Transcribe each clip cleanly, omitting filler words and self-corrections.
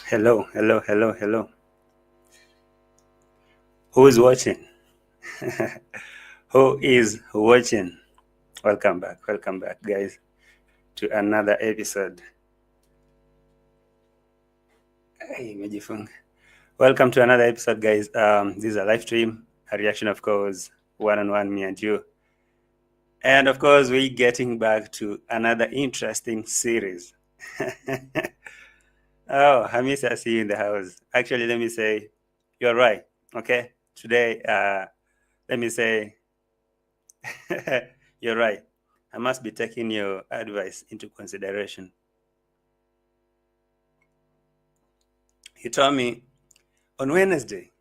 Hello, hello, hello, hello. Who is watching? Who is watching? Welcome back, guys, to another episode. Hey, imejifunga. Welcome to another episode, guys. This is a live stream, a reaction, of course, one-on-one, me and you. And of course, we're getting back to another interesting series. Oh, Hamis, I see you in the house. Actually, let me say, you're right. Okay, today, let me say, you're right. I must be taking your advice into consideration. He told me on Wednesday,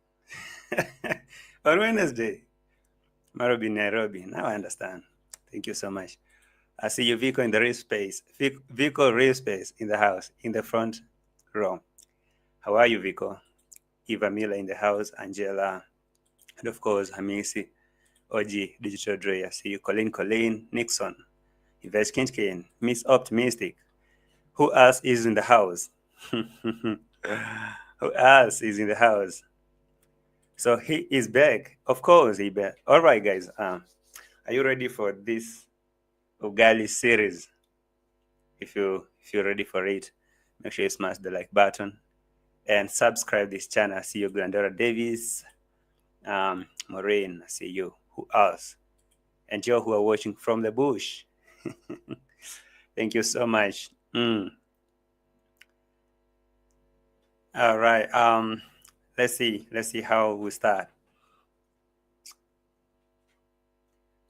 Maru be Nairobi. Now I understand. Thank you so much. I see you, Vico, in the real space. Vico, real space in the house, in the front row. How are you, Vico? Eva Miller in the house, Angela, and of course, Hamisi, OG, Digital Dre. I see you, Colleen, Nixon, Yvette Kinchkin, Miss Optimistic. Who else is in the house? Who else is in the house? So he is back. Of course, he back. All right, guys. Are you ready for this Ugali series? If you're ready for it, make sure you smash the like button and subscribe this channel. I see you, Glendora Davis, Maureen. I see you. Who else? And you who are watching from the bush. Thank you so much. All right. Let's see how we start.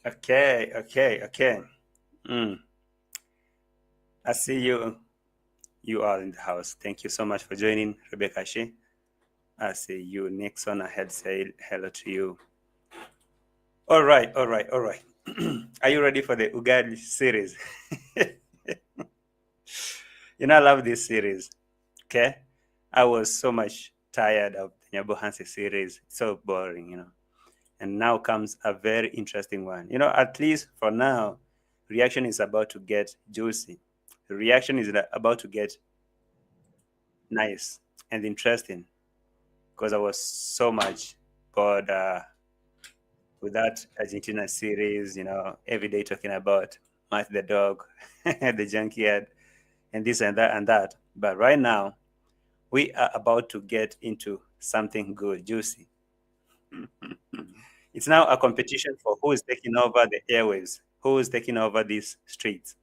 Okay. I see you all in the house. Thank you so much for joining, Rebecca Shea. I see you, Nixon. I had said hello to you. All right. Are you ready for the Ugali series? I love this series. Okay, I was so much tired of the Nyabohansi series. It's so boring, And now comes a very interesting one. At least for now, reaction is about to get juicy. Reaction is about to get nice and interesting because I was so much bored with that Argentina series, every day talking about Matt the dog, the junkyard, and this and that and that. But right now, we are about to get into something good, juicy. It's now a competition for who is taking over the airwaves, who is taking over these streets.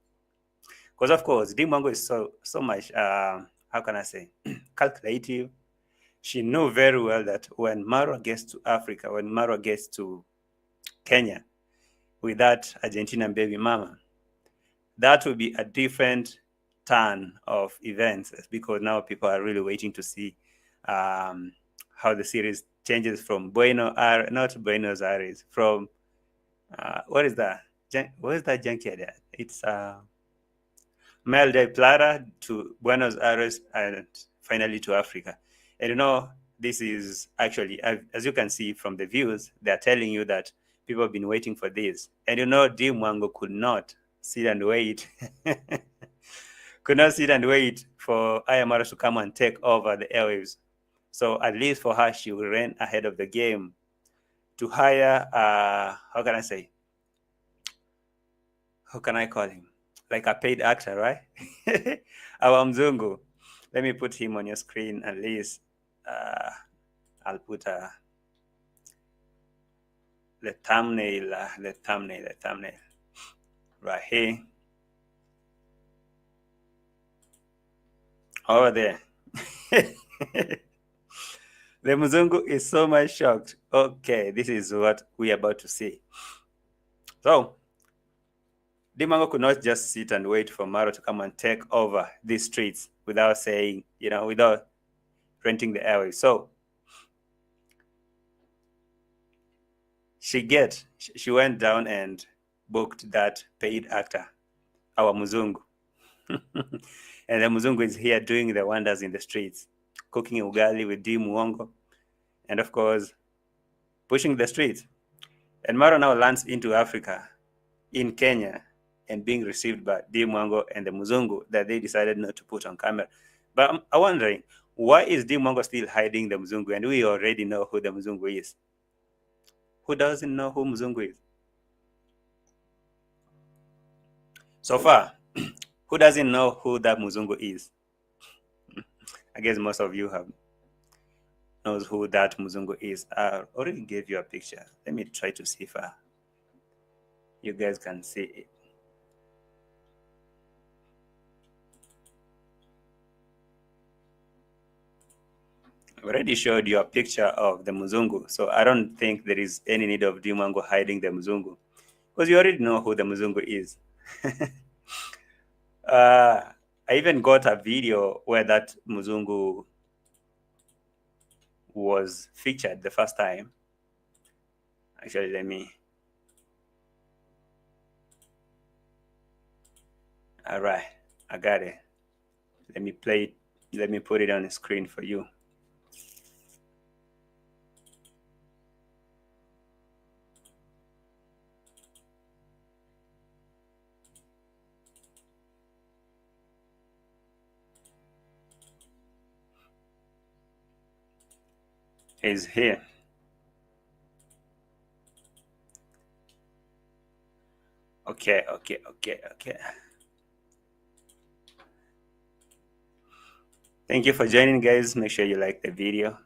Because of course, Dimo is so much, how can I say, calculative. She knew very well that when Marwa gets to Africa, when Marwa gets to Kenya with that Argentinian baby mama, that will be a different turn of events because now people are really waiting to see how the series changes from not Buenos Aires, from what is that? What is that junkyard at? It's Mel de Plata to Buenos Aires and finally to Africa. And this is actually, as you can see from the views, they're telling you that people have been waiting for this. And Dimo could not sit and wait. Could not sit and wait for Ayamara to come and take over the airwaves. So at least for her, she ran ahead of the game to hire, how can I say? How can I call him? Like a paid actor, right? Our MZUNGU. Let me put him on your screen at least. I'll put the thumbnail right here. Over there. The MZUNGU is so much shocked. Okay, this is what we're about to see. So, Dimo could not just sit and wait for Maru to come and take over these streets without saying, without renting the airwaves. So, she went down and booked that paid actor, our MZUNGU. And the MZUNGU is here doing the wonders in the streets, cooking ugali with Dimo, and of course, pushing the streets. And Maru now lands into Africa, in Kenya, and being received by Dimo and the MZUNGU that they decided not to put on camera. But I'm wondering, Why is Dimo still hiding the MZUNGU? And we already know who the MZUNGU is. Who doesn't know who MZUNGU is? So far, who doesn't know who that MZUNGU is? I guess most of you have knows who that MZUNGU is. I already gave you a picture. Let me try to see if you guys can see it. I already showed you a picture of the MZUNGU, so I don't think there is any need of Dimo hiding the MZUNGU, because you already know who the MZUNGU is. I even got a video where that MZUNGU was featured the first time. Actually, let me. All right, I got it. Let me play it. Let me put it on the screen for you. Is here. Okay. Thank you for joining, guys. Make sure you like the video,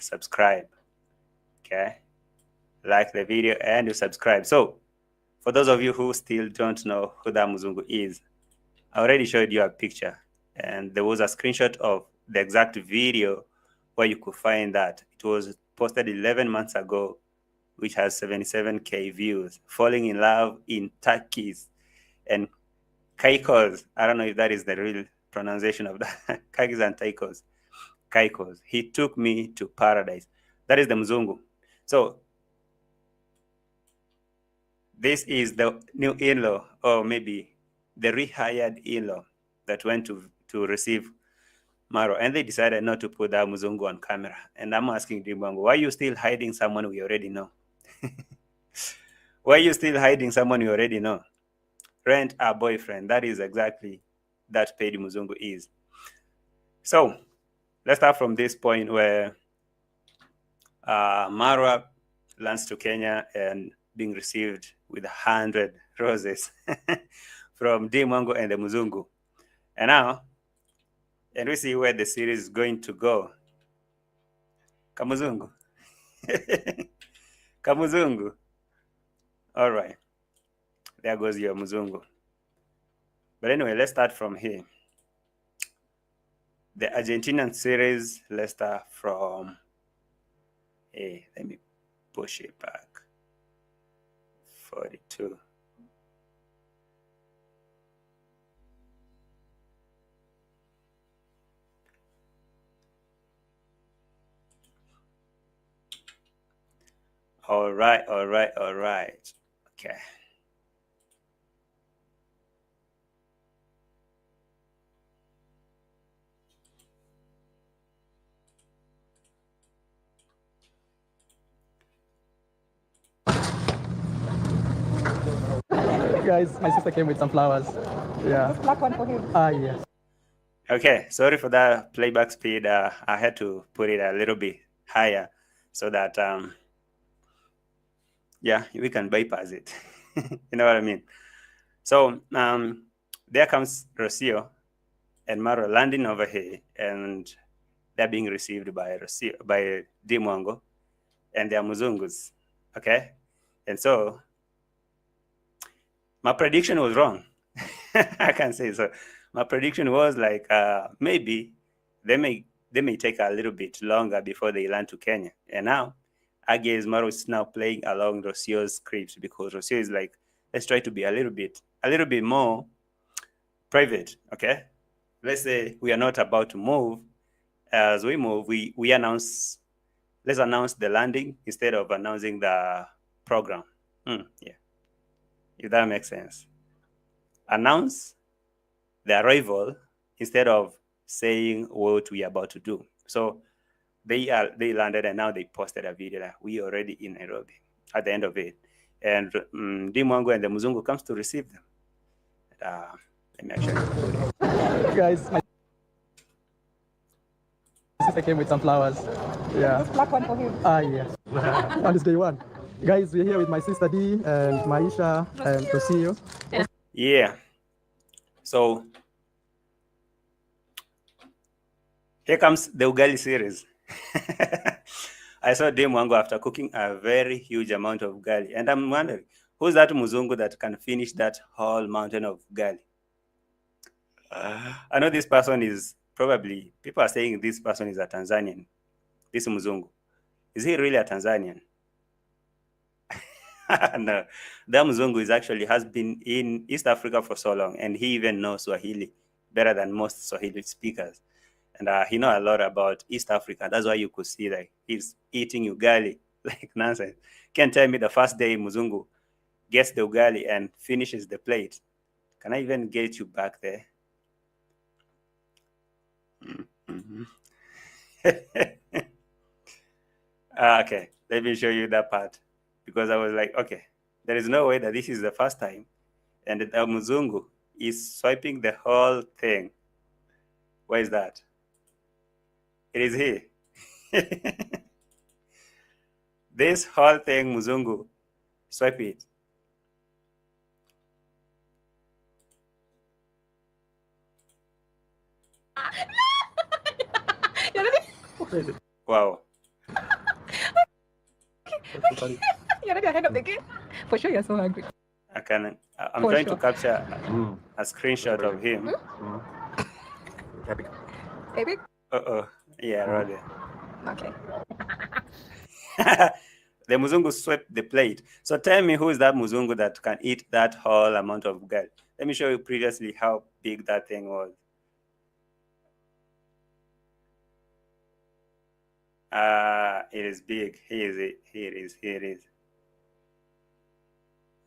subscribe. Okay, like the video and you subscribe. So, for those of you who still don't know who that MZUNGU is, I already showed you a picture, and there was a screenshot of the exact video where you could find that. It was posted 11 months ago, which has 77K views. Falling in love in Turkeys and Kaikos. I don't know if that is the real pronunciation of that. Kaikos and Taikos. Kaikos. He took me to paradise. That is the MZUNGU. So this is the new in-law, or maybe the rehired in-law that went to receive Maru, and they decided not to put that MZUNGU on camera. And I'm asking Dimo, why are you still hiding someone we already know? Why are you still hiding someone you already know? Rent a boyfriend. That is exactly that paid MZUNGU is. So let's start from this point where MARWA lands to Kenya and being received with 100 roses from Dimo and the MZUNGU. And now, and we see where the series is going to go. Kamuzungu. Kamuzungu. All right. There goes your MZUNGU. But anyway, let's start from here. The Argentinian series, let's start from, hey, let me push it back. 42. All right. Okay. Guys, my sister came with some flowers. Yeah. This black one for him. Yes. Okay, sorry for that playback speed. I had to put it a little bit higher so that, yeah, we can bypass it. You know what I mean? So there comes Rosio and Maru landing over here, and they're being received by Rosio, by Dimo and their MZUNGUs. Okay, and so my prediction was wrong. I can say so. My prediction was like maybe they may take a little bit longer before they land to Kenya. And now I guess Maru is now playing along Rosio's script, because Rosio is like, let's try to be a little bit more private. Okay, let's say we are not about to move. As we move, we announce. Let's announce the landing instead of announcing the program. Yeah, if that makes sense. Announce the arrival instead of saying what we are about to do. So they landed, and now they posted a video that we already in Nairobi at the end of it. And Dimo and the MZUNGU comes to receive them. Let me actually put it. Guys, Sister came with some flowers. Yeah. This black one for him. Ah, yes. On this day one. Guys, we're here with my sister Dee and Maisha and Rosio. Yeah. So here comes the Ugali series. I saw Dimo after cooking a very huge amount of ugali, and I'm wondering, who's that Muzungu that can finish that whole mountain of ugali? I know this person is probably, people are saying this person is a Tanzanian, this Muzungu. Is he really a Tanzanian? No, that Muzungu is actually has been in East Africa for so long, and he even knows Swahili better than most Swahili speakers. And he knows a lot about East Africa. That's why you could see that he's eating ugali like nonsense. Can't tell me the first day Muzungu gets the ugali and finishes the plate. Can I even get you back there? Mm-hmm. Okay, let me show you that part. Because I was like, okay, there is no way that this is the first time. And the Muzungu is swiping the whole thing. Where is that? It is here. This whole thing, Muzungu, swipe it. Wow. You're ready ahead of the game? For sure, you're so hungry. I'm For trying sure. to capture a screenshot of him. Epic? Yeah, right Okay. there. The Muzungu swept the plate. So tell me, who is that Muzungu that can eat that whole amount of ugali? Let me show you previously how big that thing was. It is big. Here is it. Here it is. Here it is.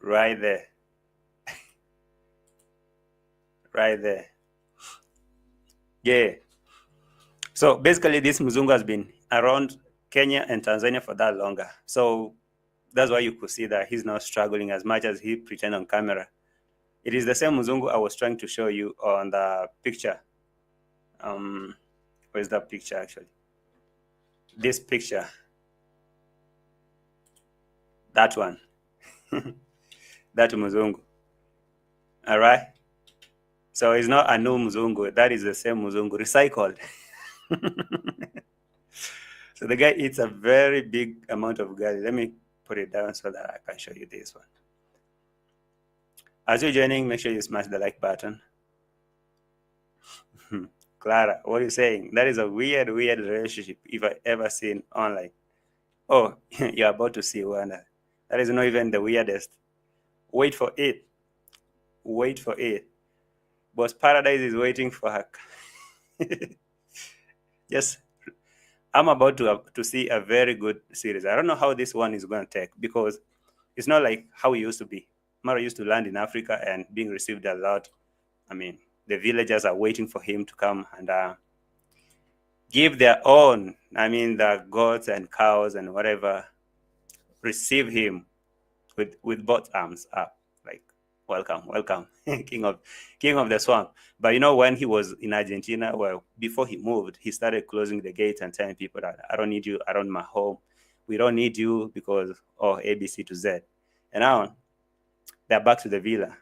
Right there. Right there. Yeah. So basically, this Muzungu has been around Kenya and Tanzania for that longer. So that's why you could see that he's not struggling as much as he pretend on camera. It is the same Muzungu I was trying to show you on the picture. Where's that picture actually? This picture. That one. That Muzungu. All right? So it's not a new Muzungu. That is the same Muzungu, recycled. So the guy eats a very big amount of ugali. Let me put it down so that I can show you this one. As you're joining, make sure you smash the like button. Clara, what are you saying? That is a weird relationship if I ever seen online. Oh, you're about to see one. That is not even the weirdest. Wait for it. Wait for it. Boss Paradise is waiting for her. Yes, I'm about to see a very good series. I don't know how this one is going to take, because it's not like how it used to be. Maru used to land in Africa and being received a lot. I mean, the villagers are waiting for him to come and give their own, the goats and cows and whatever, receive him with both arms up, like, welcome, king of the swamp. But when he was in Argentina, well, before he moved, he started closing the gates and telling people that I don't need you around my home. We don't need you because of ABC to Z. And now they're back to the villa.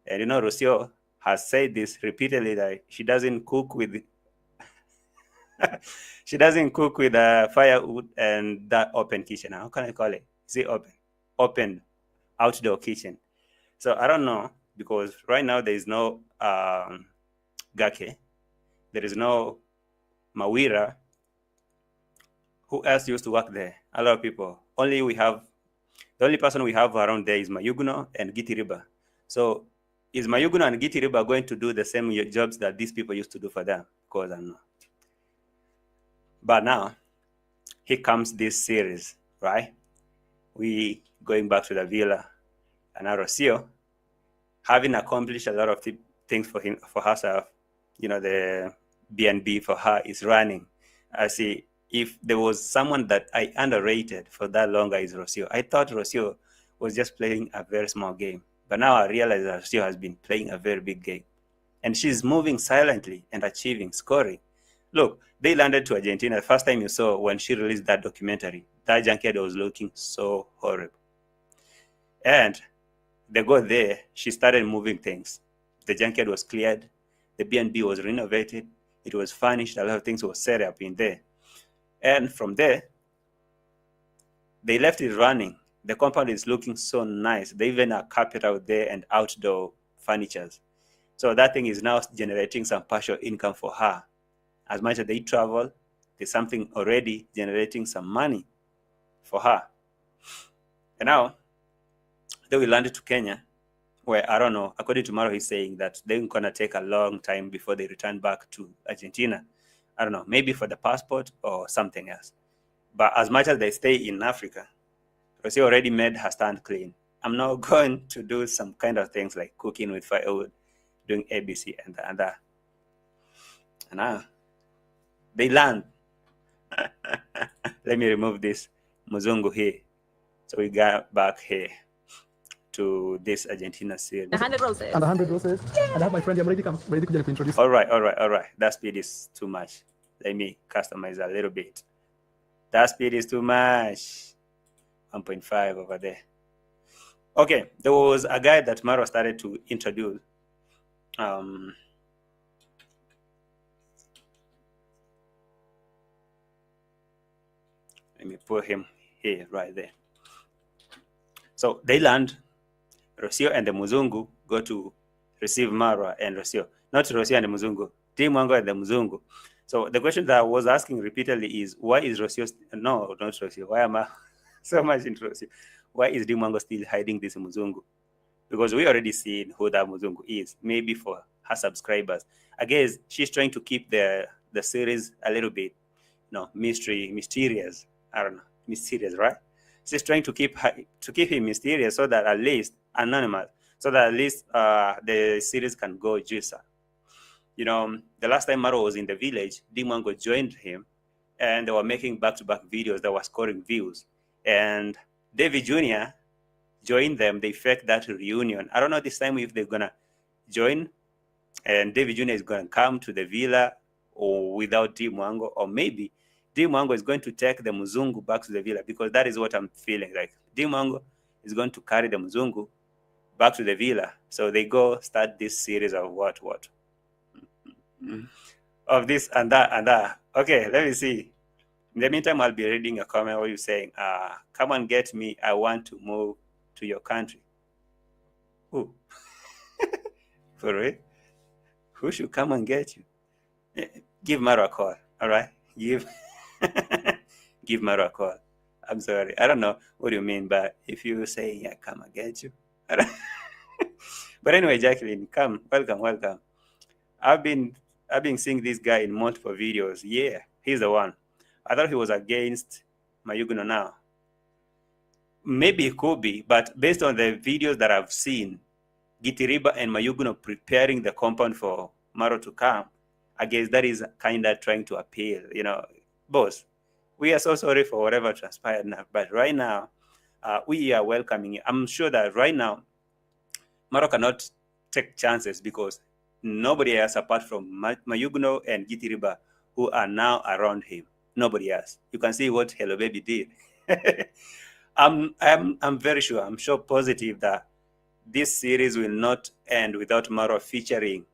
And Rosio has said this repeatedly, that she doesn't cook with firewood and that open kitchen. How can I call it? Is it open outdoor kitchen? So I don't know, because right now there is no Gake, there is no Mawira. Who else used to work there? A lot of people. The only person we have around there is Mayugno and Gitiriba. So is Mayugno and Gitiriba going to do the same jobs that these people used to do for them? Because I don't know. But now, here comes this series, right? We going back to the villa, and now Rosio, having accomplished a lot of things for herself, the B&B for her is running. I see. If there was someone that I underrated for that longer, is Rosio. I thought Rosio was just playing a very small game, but now I realize that Rosio has been playing a very big game, and she's moving silently and scoring. Look, they landed to Argentina. The first time you saw when she released that documentary, that junkyard was looking so horrible. And they got there, she started moving things. The junkyard was cleared, the B&B was renovated, it was furnished, a lot of things were set up in there. And from there, they left it running. The compound is looking so nice. They even have carpet out there and outdoor furnitures. So that thing is now generating some partial income for her. As much as they travel, there's something already generating some money for her. And now, they will land to Kenya, where, I don't know, according to Maru, he's saying that they're going to take a long time before they return back to Argentina. I don't know, maybe for the passport or something else. But as much as they stay in Africa, Rosio already made her stand clean. I'm not going to do some kind of things like cooking with firewood, doing ABC and that. And now, they land. Let me remove this MZUNGU here. So we got back here to this Argentina series. 100 roses. And 100 roses. And I have my friend, I'm ready to introduce. All right. That speed is too much. Let me customize a little bit. That speed is too much. 1.5 over there. Okay, there was a guy that Maru started to introduce. Let me put him here, right there. So they land. Rosio and the MZUNGU go to receive MARWA and Rosio. Not Rosio and the MZUNGU, Dimo and the MZUNGU. So the question that I was asking repeatedly is, why is Rosio, no, not Rosio, why am I so much into Rosio? Why is Dimo still hiding this MZUNGU? Because we already seen who that MZUNGU is, maybe for her subscribers. I guess she's trying to keep the series a little bit, mysterious. I don't know, mysterious, right? She's trying to keep him mysterious so that at least anonymous, so that at least the series can go juicer. The last time Maru was in the village, Dimo joined him, and they were making back-to-back videos that were scoring views. And David Jr. joined them. They faked that reunion. I don't know this time if they're gonna join, and David Jr. is gonna come to the villa or without Dimo, or maybe Dimo is going to take the MZUNGU back to the villa, because that is what I'm feeling like. Dimo is going to carry the MZUNGU back to the villa. So they go start this series of what? Of this and that and that. Okay, let me see. In the meantime, I'll be reading a comment where you're saying, come and get me. I want to move to your country. Who? For real? Who should come and get you? Give Maru a call, all right? Give Maru a call. I'm sorry. I don't know what you mean, but if you say, yeah, come and get you. But anyway, Jacqueline, come. Welcome. I've been seeing this guy in multiple videos. Yeah, he's the one. I thought he was against Mayugno now. Maybe it could be, but based on the videos that I've seen, Gitiriba and Mayugno preparing the compound for Maru to come, I guess that is kind of trying to appeal, boss. We are so sorry for whatever transpired now, but right now, we are welcoming you. I'm sure that right now, Maru cannot take chances because nobody else apart from Mayugno and Gitiriba who are now around him. Nobody else. You can see what Hello Baby did. I'm very sure, I'm sure positive that this series will not end without Maru featuring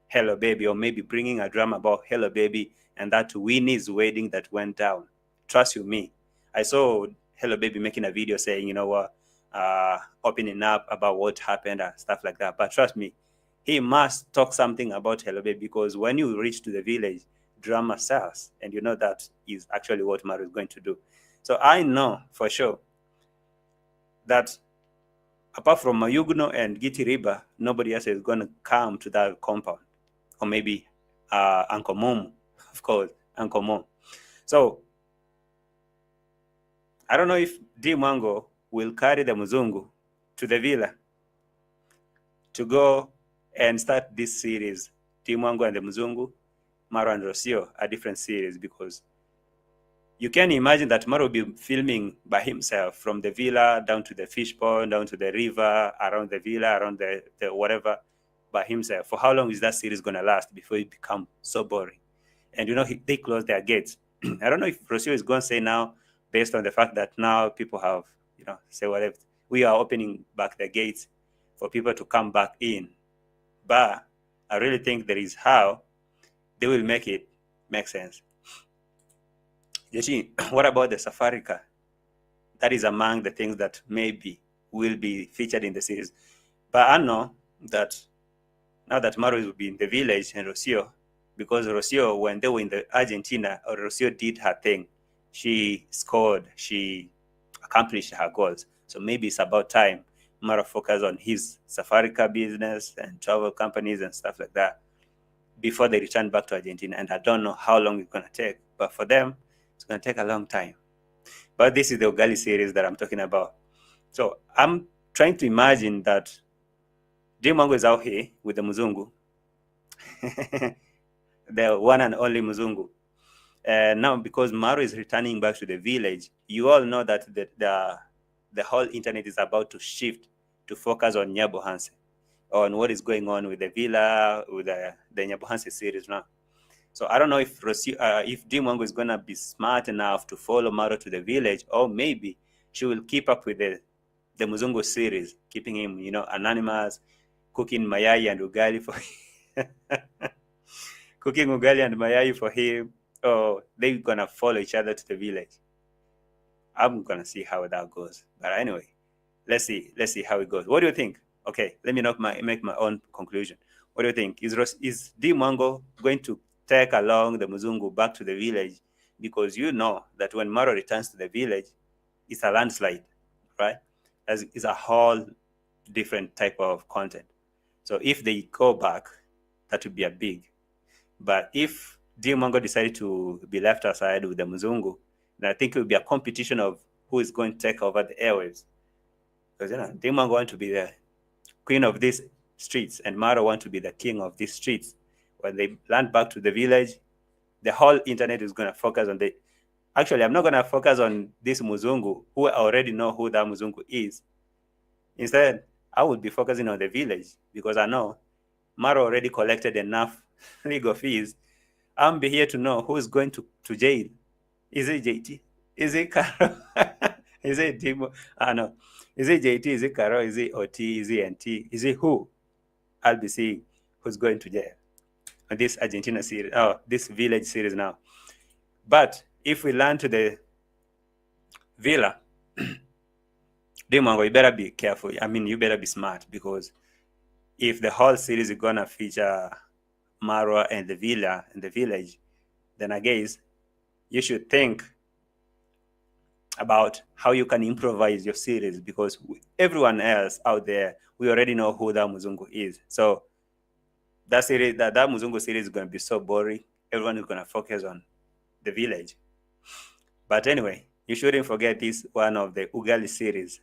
Hello Baby, or maybe bringing a drama about Hello Baby and that Winnie's wedding that went down. Trust you me. I saw Hello Baby making a video saying, opening up about what happened and stuff like that. But trust me, he must talk something about Hello Baby, because when you reach to the village, drama sells. And that is actually what Maru is going to do. So I know for sure that apart from Mayugno and Gitiriba, nobody else is going to come to that compound. Or maybe Uncle Mom, of course, Uncle Mom. So I don't know if Dimo will carry the MZUNGU to the villa to go and start this series. Dimo and the MZUNGU, Maru and Rosio, a different series, because you can imagine that Maru will be filming by himself from the villa down to the fish pond, down to the river, around the villa, around the whatever, by himself. For how long is that series going to last before it becomes so boring? And they closed their gates. I don't know if Rosio is going to say now, based on the fact that now people have, say whatever, we are opening back the gates for people to come back in. But I really think there is how they will make it make sense. What about the safari car? That is among the things that maybe will be featured in the series. But I know that now that Maru will be in the village and Rosio, because Rosio, when they were in the Argentina, Rosio did her thing. She scored. She accomplished her goals. So maybe it's about time Maru focus on his safari car business and travel companies and stuff like that before they return back to Argentina. And I don't know how long it's going to take. But for them, it's going to take a long time. But this is the Ugali series that I'm talking about. So I'm trying to imagine that Dimo is out here with the MZUNGU, the one and only MZUNGU. Now, because Maru is returning back to the village, you all know that the whole internet is about to shift to focus on Nyabohanse, on what is going on with the villa, with the Nyabohanse series now. So I don't know if Dimo is going to be smart enough to follow Maru to the village, or maybe she will keep up with the MZUNGU series, keeping him, anonymous, cooking mayai and ugali for cooking ugali and mayai for him, or they're gonna follow each other to the village. I'm gonna see how that goes. But anyway, let's see how it goes. What do you think? Okay, let me make my own conclusion. What do you think? Is Dimo going to take along the MZUNGU back to the village? Because you know that when Maru returns to the village, it's a landslide, right? It's a whole different type of content. So if they go back, that would be a big. But if Dimo decided to be left aside with the MZUNGU, then I think it would be a competition of who is going to take over the airwaves. Because Dimo want to be the queen of these streets, and Maru want to be the king of these streets. When they land back to the village, the whole internet is going to focus on the. Actually, I'm not going to focus on this MZUNGU, who I already know who that MZUNGU is. Instead, I would be focusing on the village, because I know Maru already collected enough legal fees. I'm be here to know who is going to jail. Is it JT? Is it Caro? Is it Dimo? No. Is it JT? Is it Caro? Is it OT? Is it NT? Is it who? I'll be seeing who's going to jail on this Argentina series, this village series now. But if we land to the villa, Dimo, you better be careful. I mean, you better be smart, because if the whole series is gonna feature MARWA and the villa and the village, then I guess you should think about how you can improvise your series, because everyone else out there, we already know who that MZUNGU is. So that series, that MZUNGU series is going to be so boring. Everyone is going to focus on the village. But anyway, you shouldn't forget this one of the Ugali series.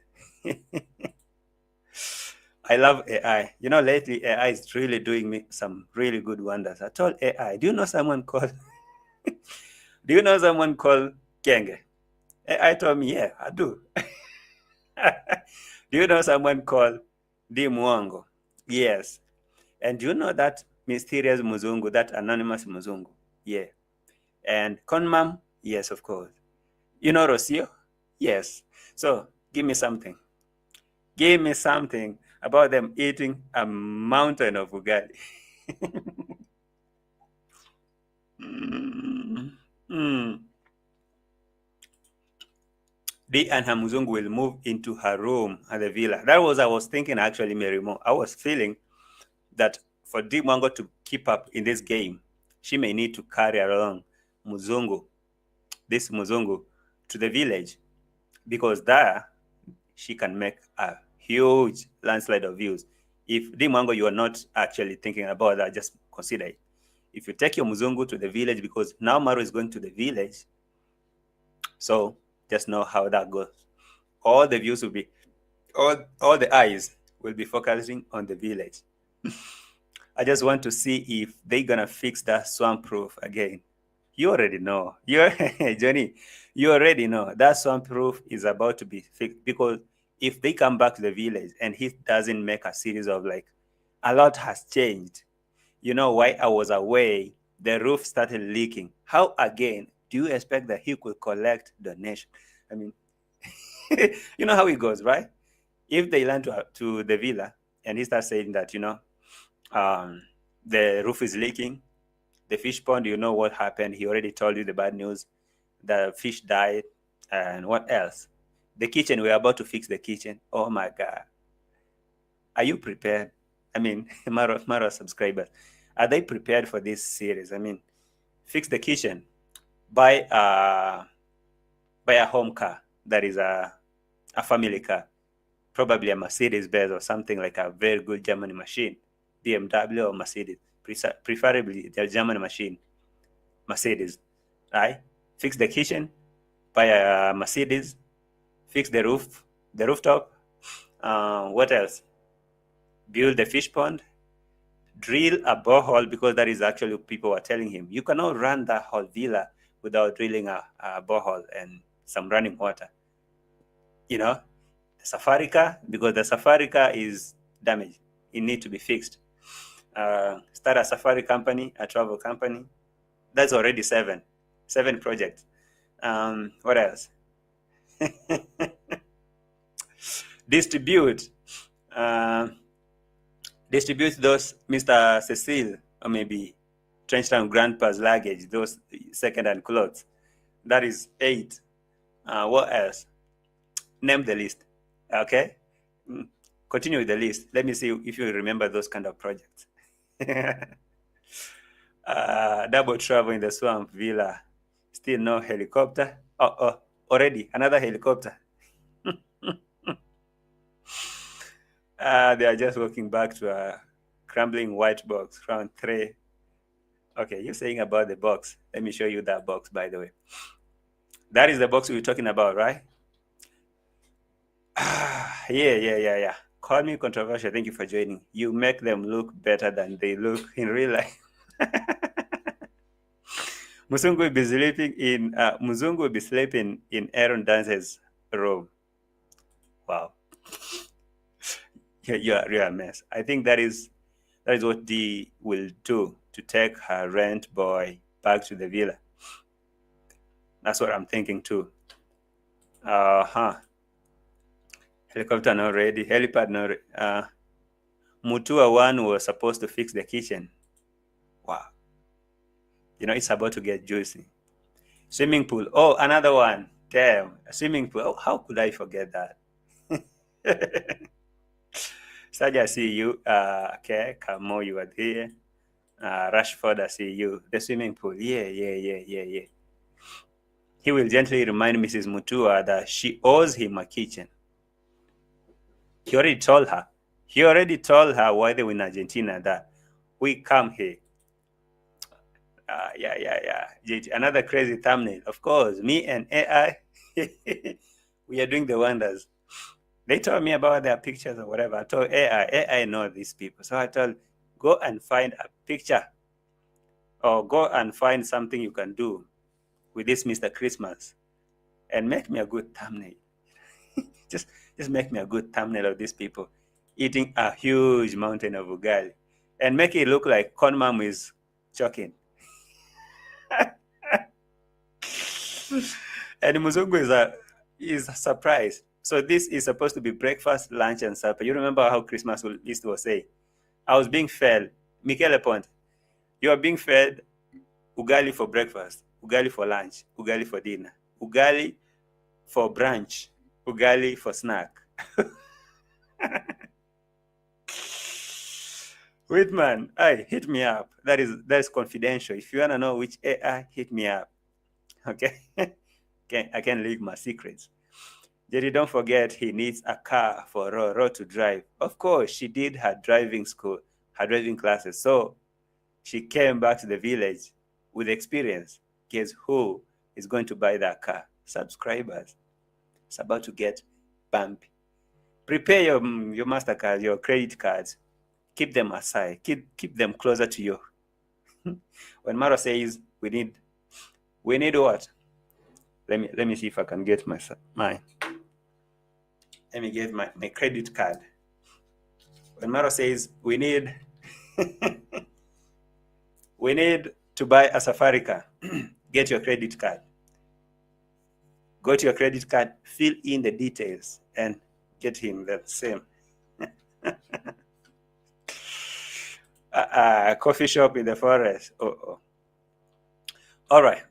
I love AI. Lately AI is really doing me some really good wonders. I told AI, do you know someone called Kenge? AI told me, yeah, I do. Do you know someone called Dimo? Yes. And do you know that mysterious MZUNGU, that anonymous MZUNGU? Yeah. And Conmam? Yes, of course. You know Rosio? Yes. So give me something. Give me something about them eating a mountain of ugali. DEE and her MZUNGU will move into her room at the villa. That was I was thinking, actually, Merimo. I was feeling that for Dimo to keep up in this game, she may need to carry along this MZUNGU, to the village, because there she can make a huge landslide of views. If Dimo, you are not actually thinking about that, just consider it. If you take your MZUNGU to the village, because now Maru is going to the village, so just know how that goes. All the views will be, all the eyes will be focusing on the village. I just want to see if they're gonna fix that swamp proof again. You already know. Johnny, you already know that swamp proof is about to be fixed, because if they come back to the village and he doesn't make a series of like, a lot has changed. You know why I was away the roof started leaking. How again do you expect that he could collect donation? I mean, you know how it goes, right? If they land to the villa and he starts saying that, the roof is leaking, the fish pond, you know what happened. He already told you the bad news. The fish died, and what else? The kitchen, we're about to fix the kitchen. Oh my God. Are you prepared? I mean, Maru subscribers, are they prepared for this series? I mean, fix the kitchen, buy a home car that is a family car, probably a Mercedes Benz or something like a very good German machine, BMW or Mercedes, preferably the German machine, Mercedes, right? Fix the kitchen, buy a Mercedes, fix the rooftop. What else? Build the fish pond, drill a borehole, because that is actually what people were telling him. You cannot run that whole villa without drilling a borehole and some running water. The safari car, because the safari car is damaged. It needs to be fixed. Start a safari company, a travel company. That's already seven projects. What else? Distribute those Mr. Cecile, or maybe Trenchtown Grandpa's luggage, those second-hand clothes. That is 8. What else? Name the list. Okay? Continue with the list. Let me see if you remember those kind of projects. Double travel in the swamp villa. Still no helicopter. Oh, already another helicopter. They are just walking back to a crumbling white box, round 3. Okay, you're saying about the box. Let me show you that box, by the way. That is the box we were talking about, right? Yeah. Call me controversial. Thank you for joining. You make them look better than they look in real life. Muzungu will be sleeping in Aaron Dance's room. Wow. You're a mess. I think that is what DEE will do to take her rent boy back to the villa. That's what I'm thinking too. Helicopter not ready. Helipad not ready. Mutua 1 was supposed to fix the kitchen. Wow. It's about to get juicy. Swimming pool. Oh, another one. Damn. A swimming pool. Oh, how could I forget that? Saja, I see you. Okay, Kamo, you are here. Rashford, I see you. The swimming pool. Yeah. He will gently remind Mrs. Mutua that she owes him a kitchen. He already told her while they were in Argentina that we come here. Yeah. Another crazy thumbnail. Of course, me and AI, we are doing the wonders. They told me about their pictures or whatever. I told AI know these people. So I told, go and find a picture or go and find something you can do with this Mr. Christmas and make me a good thumbnail. just make me a good thumbnail of these people eating a huge mountain of ugali and make it look like Con Mom is choking. And Muzungu is surprised. So this is supposed to be breakfast, lunch, and supper. You remember how Christmas used to say, I was being fed, Michele Ponte, you are being fed ugali for breakfast, ugali for lunch, ugali for dinner, ugali for brunch, ugali for snack. Whitman, hit me up. That is confidential. If you want to know which AI, hit me up. Okay? I can leak my secrets. Jerry, don't forget he needs a car for Ro to drive. Of course, she did her driving classes. So she came back to the village with experience. Guess who is going to buy that car? Subscribers. It's about to get bumpy. Prepare your MasterCard, your credit cards. Keep them aside. Keep them closer to you. When Maru says we need what? Let me see if I can get mine. Let me get my credit card. When Maru says we need we need to buy a safari car, get your credit card. Go to your credit card, fill in the details, and get him the same. Coffee shop in the forest. Oh. All right.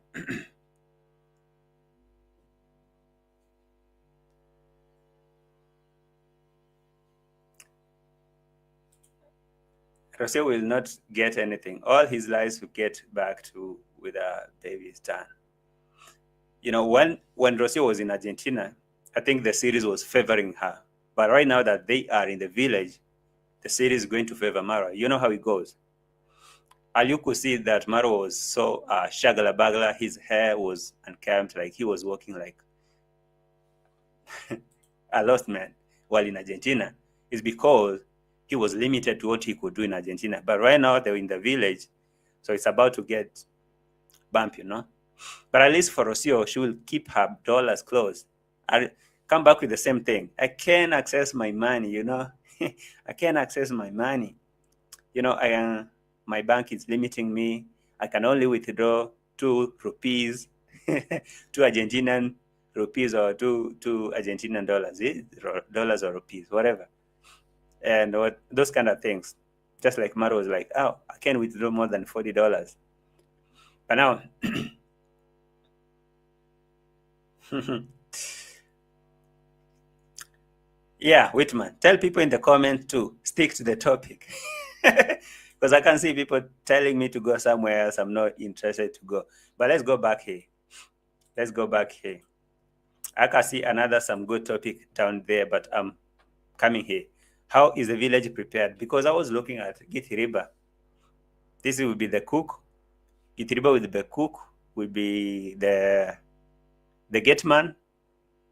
Rosio will not get anything. All his lives will get back to with a baby's turn. You know, when Rosio was in Argentina, I think the series was favoring her. But right now that they are in the village, the series is going to favor Maru. You know how it goes. You could see that Maru was so shagala bagala. His hair was unkempt, like he was walking like a lost man. While in Argentina, is because he was limited to what he could do in Argentina. But right now they're in the village, so it's about to get bump, you know. But at least for Rosio, she will keep her dollars close. I'll come back with the same thing. I can't access my money, you know. I can't access my money. You know, my bank is limiting me. I can only withdraw 2 rupees, 2 Argentinian rupees, or 2 Argentinian dollars, dollars or rupees, whatever. And those kind of things. Just like Maru was like, oh, I can't withdraw more than $40. But now, yeah, Whitman, tell people in the comments to stick to the topic. Because I can see people telling me to go somewhere else I'm not interested to go. But let's go back here. Let's go back here. I can see some good topic down there, but I'm coming here. How is the village prepared? Because I was looking at Githiriba. This will be the cook. Githiriba will be the cook, will be the gateman,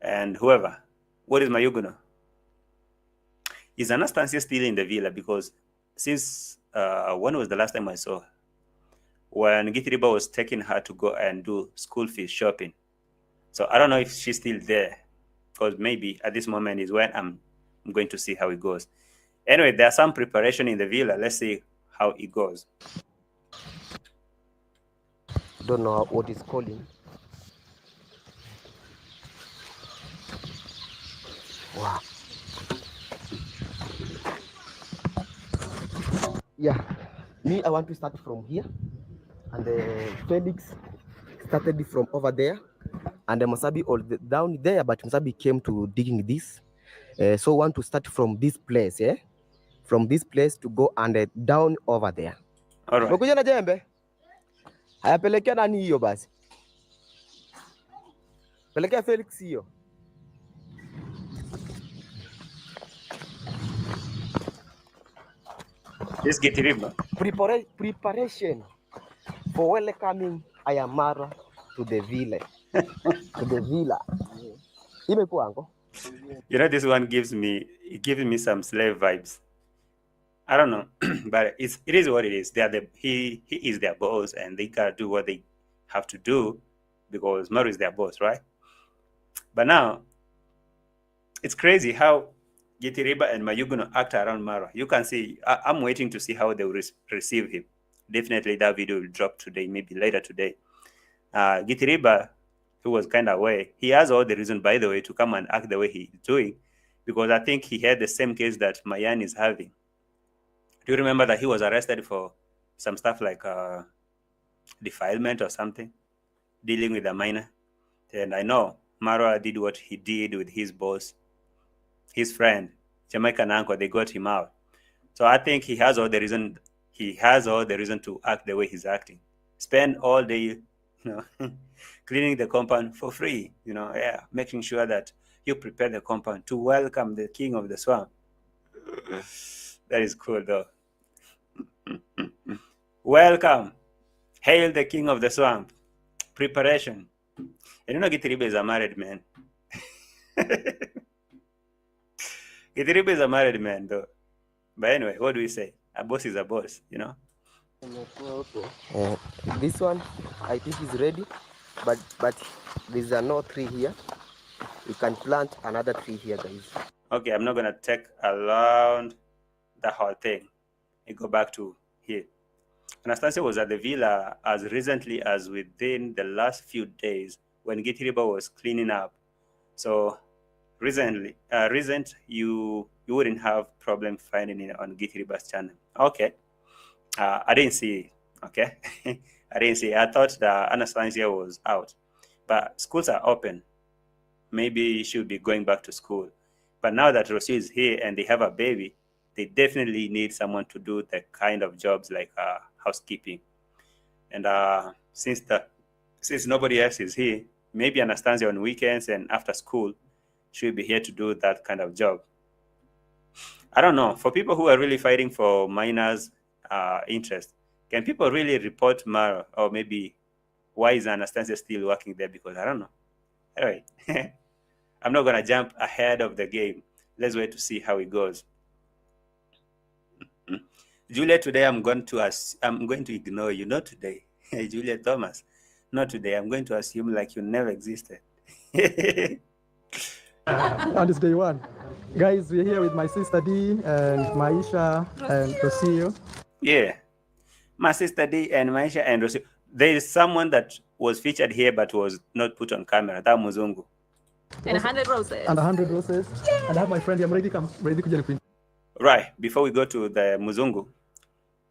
and whoever. What is Mayuguno? Is Anastasia still in the villa? Because since when was the last time I saw her? When Githiriba was taking her to go and do school fees shopping. So I don't know if she's still there, because maybe at this moment is when I'm going to see how it goes. Anyway, there's some preparation in the villa. Let's see how it goes. Don't know what it's calling. Wow. Yeah, me, I want to start from here, and Felix started from over there, and Musabi all down there, but Musabi came to digging this. So want to start from this place, yeah? From this place to go and down over there. All right. Umekuja na jembe? Haya, pelekea nani hiyo basi? Pelekea Felix hiyo. Let's get river. Preparation for welcoming Ayamara to the villa. To the villa. Imekuwa ango? You know, this one gives me some slave vibes. I don't know, but it is what it is. He is their boss, and they gotta do what they have to do because Maru is their boss, right? But now it's crazy how Githiriba and Mayuguno act around Maru. You can see. I'm waiting to see how they will receive him. Definitely, that video will drop today, maybe later today. Githiriba, who was kind of away, he has all the reason, by the way, to come and act the way he's doing, because I think he had the same case that Mayan is having. Do you remember that he was arrested for some stuff like defilement or something, dealing with a minor? And I know Marwa did what he did with his boss, his friend, Jamaican uncle. They got him out. So I think he has all the reason. He has all the reason to act the way he's acting. Spend all day, cleaning the compound for free. Making sure that you prepare the compound to welcome the king of the swamp. That is cool, though. Welcome. Hail the king of the swamp. Preparation. And Githiriba is a married man. Githiriba is a married man, though. But anyway, what do we say? A boss is a boss, This one, I think is ready, but there's no tree here. You can plant another tree here, guys. Okay, I'm not going to take around the whole thing. I go back to here. Anastasia was at the villa as recently as within the last few days when Gitiriba was cleaning up. So recent you wouldn't have problem finding it on Gitiriba's channel. Okay. I didn't see it. Okay. I didn't see it. I thought that Anastasia was out. But schools are open. Maybe she should be going back to school. But now that Rosio is here and they have a baby, they definitely need someone to do the kind of jobs like housekeeping. And since nobody else is here, maybe Anastasia on weekends and after school, she'll be here to do that kind of job. I don't know. For people who are really fighting for minors' interest, can people really report Maru, or maybe why is Anastasia still working there? Because I don't know. Anyway, I'm not gonna jump ahead of the game. Let's wait to see how it goes. Julia, today I'm going to ignore you. Not today, Julia Thomas. Not today. I'm going to assume like you never existed. And it's day one. Guys, we're here with my sister Dee and Maisha and Rosio. Yeah, my sister Dee and Maisha and Rosio. There is someone that was featured here but was not put on camera. That MZUNGU. And 100 roses. And 100 roses. And I have my friend here. I'm ready. Come ready to get. Right. Before we go to the MZUNGU,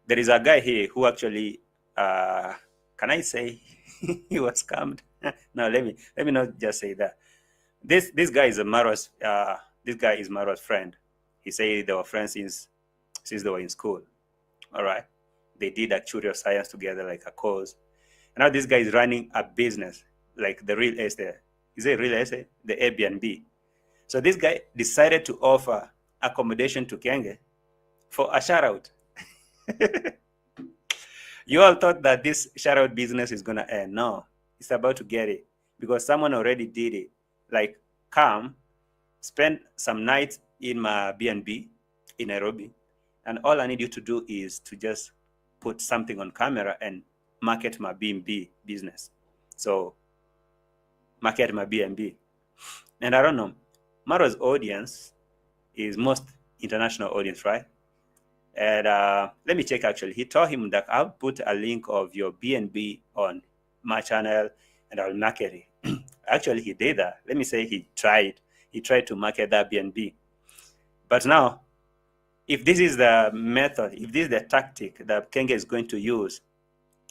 there is a guy here who actually, can I say, he was scammed? No, let me not just say that. This guy is Marwa's. This guy is Marwa's friend. He said they were friends since they were in school. All right. They did actuarial science together, like a course. And now this guy is running a business, like the real estate. Is it real estate? The Airbnb. So this guy decided to offer accommodation to Kenge for a shout out. You all thought that this shout out business is gonna end. No, it's about to get it because someone already did it. Like, come, spend some nights in my B&B in Nairobi, and all I need you to do is to just put something on camera and market my B&B business. So, market my B&B. And I don't know, Maru's audience is most international audience, right? And let me check actually. He told him that I'll put a link of your B&B on my channel and I'll market it. Actually, he did that. Let me say he tried. He tried to market that B&B. But now, if this is the method, if this is the tactic that Kenge is going to use,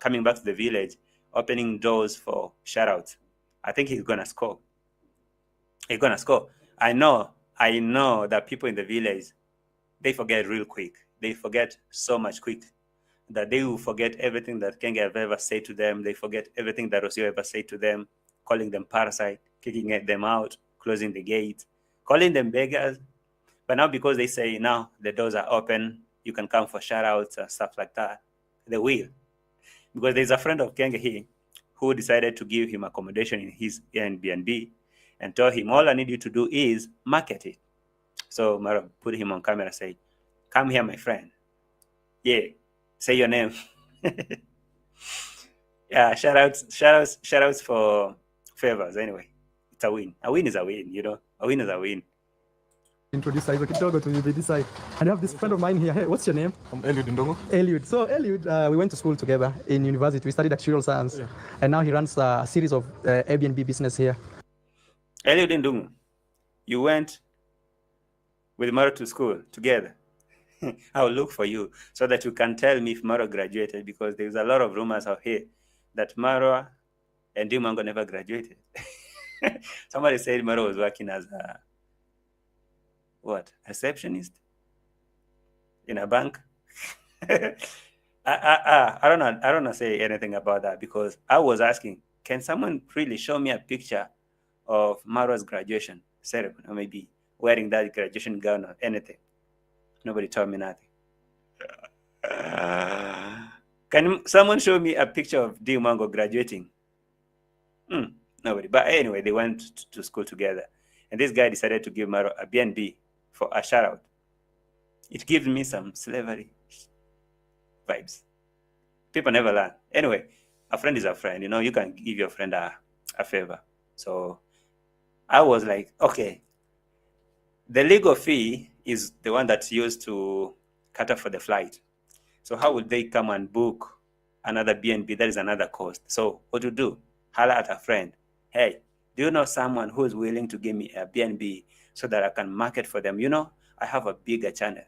coming back to the village, opening doors for shoutouts, I think he's going to score. He's going to score. I know that people in the village, they forget real quick. They forget so much quick that they will forget everything that Kenge have ever said to them. They forget everything that Rosio ever said to them, calling them parasite, kicking them out, closing the gate, calling them beggars. But now because they say now the doors are open, you can come for shout-outs and stuff like that, they will. Because there's a friend of Kenge here who decided to give him accommodation in his Airbnb and told him, all I need you to do is market it. So Maru put him on camera and say, come here, my friend. Yeah, say your name. Yeah, shout-outs for favors. Anyway, it's a win. A win is a win, you know. A win is a win. Introduce Kidogo to this side. And I have this friend of mine here. Hey, what's your name? I'm Eliud Ndongo. Eliud. So Eliud, we went to school together in university. We studied actuarial science. Yeah. And now he runs a series of Airbnb business here. Eliud Ndongo, you went with Maru to school together. I'll look for you so that you can tell me if Maru graduated, because there's a lot of rumors out here that Maru and Dimo never graduated. Somebody said Maru was working as a receptionist in a bank. I don't know say anything about that, because I was asking, can someone really show me a picture of Maru's graduation ceremony, or maybe wearing that graduation gown or anything? Nobody told me nothing. Can someone show me a picture of Dimo graduating? Nobody. But anyway, they went to school together. And this guy decided to give Maru a B&B for a shout-out. It gives me some slavery vibes. People never learn. Anyway, a friend is a friend. You know, you can give your friend a favor. So I was like, okay, the legal fee is the one that's used to cater for the flight. So how would they come and book another BNB, that is another cost. So what to do? Holler at a friend. Hey, do you know someone who is willing to give me a BNB so that I can market for them? You know, I have a bigger channel,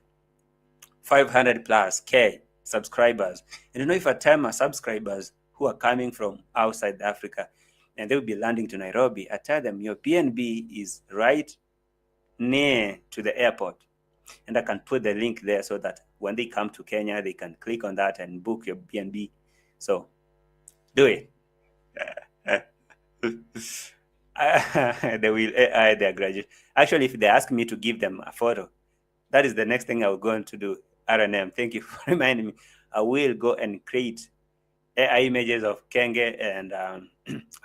500 plus K subscribers. And you know, if I tell my subscribers who are coming from outside Africa and they will be landing to Nairobi, I tell them your BNB is right near to the airport. And I can put the link there so that when they come to Kenya, they can click on that and book your BNB. So do it. They will AI their graduate. Actually, if they ask me to give them a photo, that is the next thing I will go on to do. RNM, thank you for reminding me. I will go and create AI images of Kenge and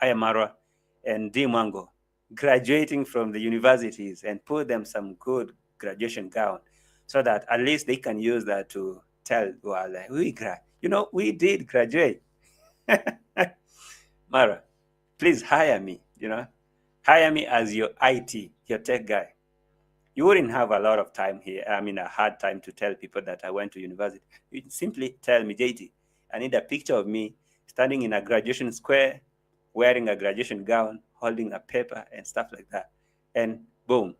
MARWA and Dimo graduating from the universities and put them some good graduation gown so that at least they can use that to tell, well, we did graduate. Mara, please hire me, hire me as your IT, your tech guy. You wouldn't have a lot of time here. I mean, a hard time to tell people that I went to university. You simply tell me, JT, I need a picture of me standing in a graduation square, wearing a graduation gown, holding a paper and stuff like that. And boom.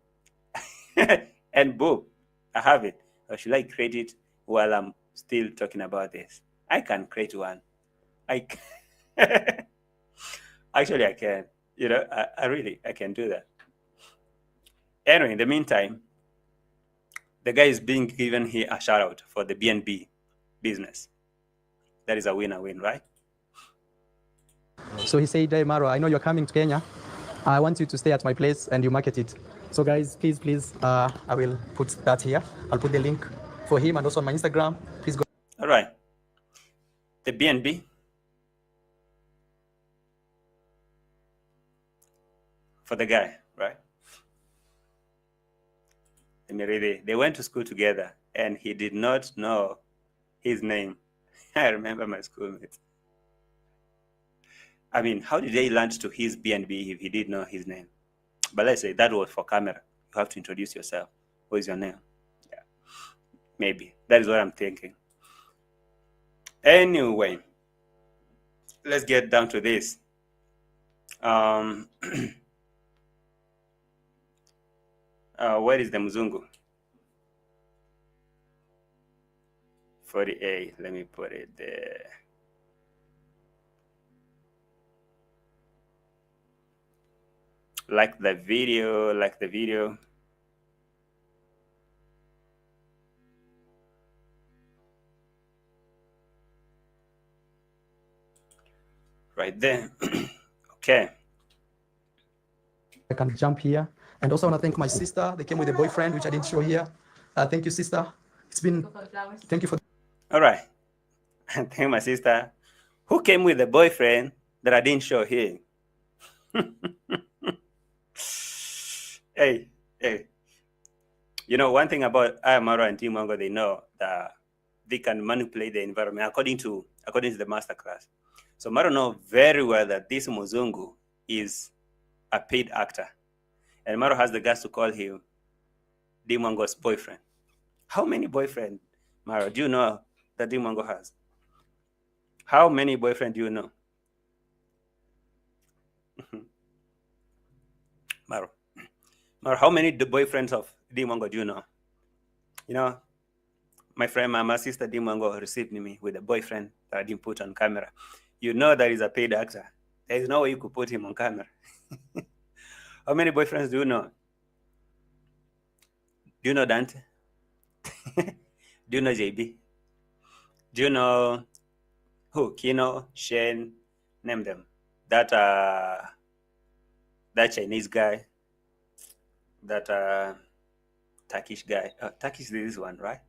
And boom, I have it. Or should I create it while I'm still talking about this? I can create one. Actually, I can. I can do that. Anyway, in the meantime, the guy is being given here a shout out for the BNB business. That is a win-win, right? So he said, hey, Maru, I know you're coming to Kenya. I want you to stay at my place and you market it. So guys, please, I will put that here. I'll put the link for him and also on my Instagram. Please go. All right. The BNB. For the guy, right? They went to school together and he did not know his name. I remember my schoolmates. I mean, how did they land to his BNB if he didn't know his name? But let's say that was for camera. You have to introduce yourself. What is your name? Yeah, maybe. That is what I'm thinking. Anyway, let's get down to this. Where is the MZUNGU? 48. Let me put it there. Like the video. Right there. Okay. I can jump here. And also I want to thank my sister. They came with a boyfriend, which I didn't show here. Thank you, sister. Thank you for. All right. Thank my sister who came with a boyfriend that I didn't show here. Hey. One thing about Maru and Dimo, they know that they can manipulate the environment according to the masterclass. So Maru knows very well that this MZUNGU is a paid actor. And Maru has the guts to call him Dimongo's boyfriend. How many boyfriends, Maru, do you know that Dimongo has? How many boyfriends do you know? Maru, how many boyfriends of Dimongo do you know? My friend, my sister Dimongo received me with a boyfriend that I didn't put on camera. You know that he's a paid actor. There is no way you could put him on camera. How many boyfriends do you know? Do you know Dante? Do you know JB? Do you know who? Kino, Shane, name them. That Chinese guy, that Turkish guy. Oh, Turkish is this one, right?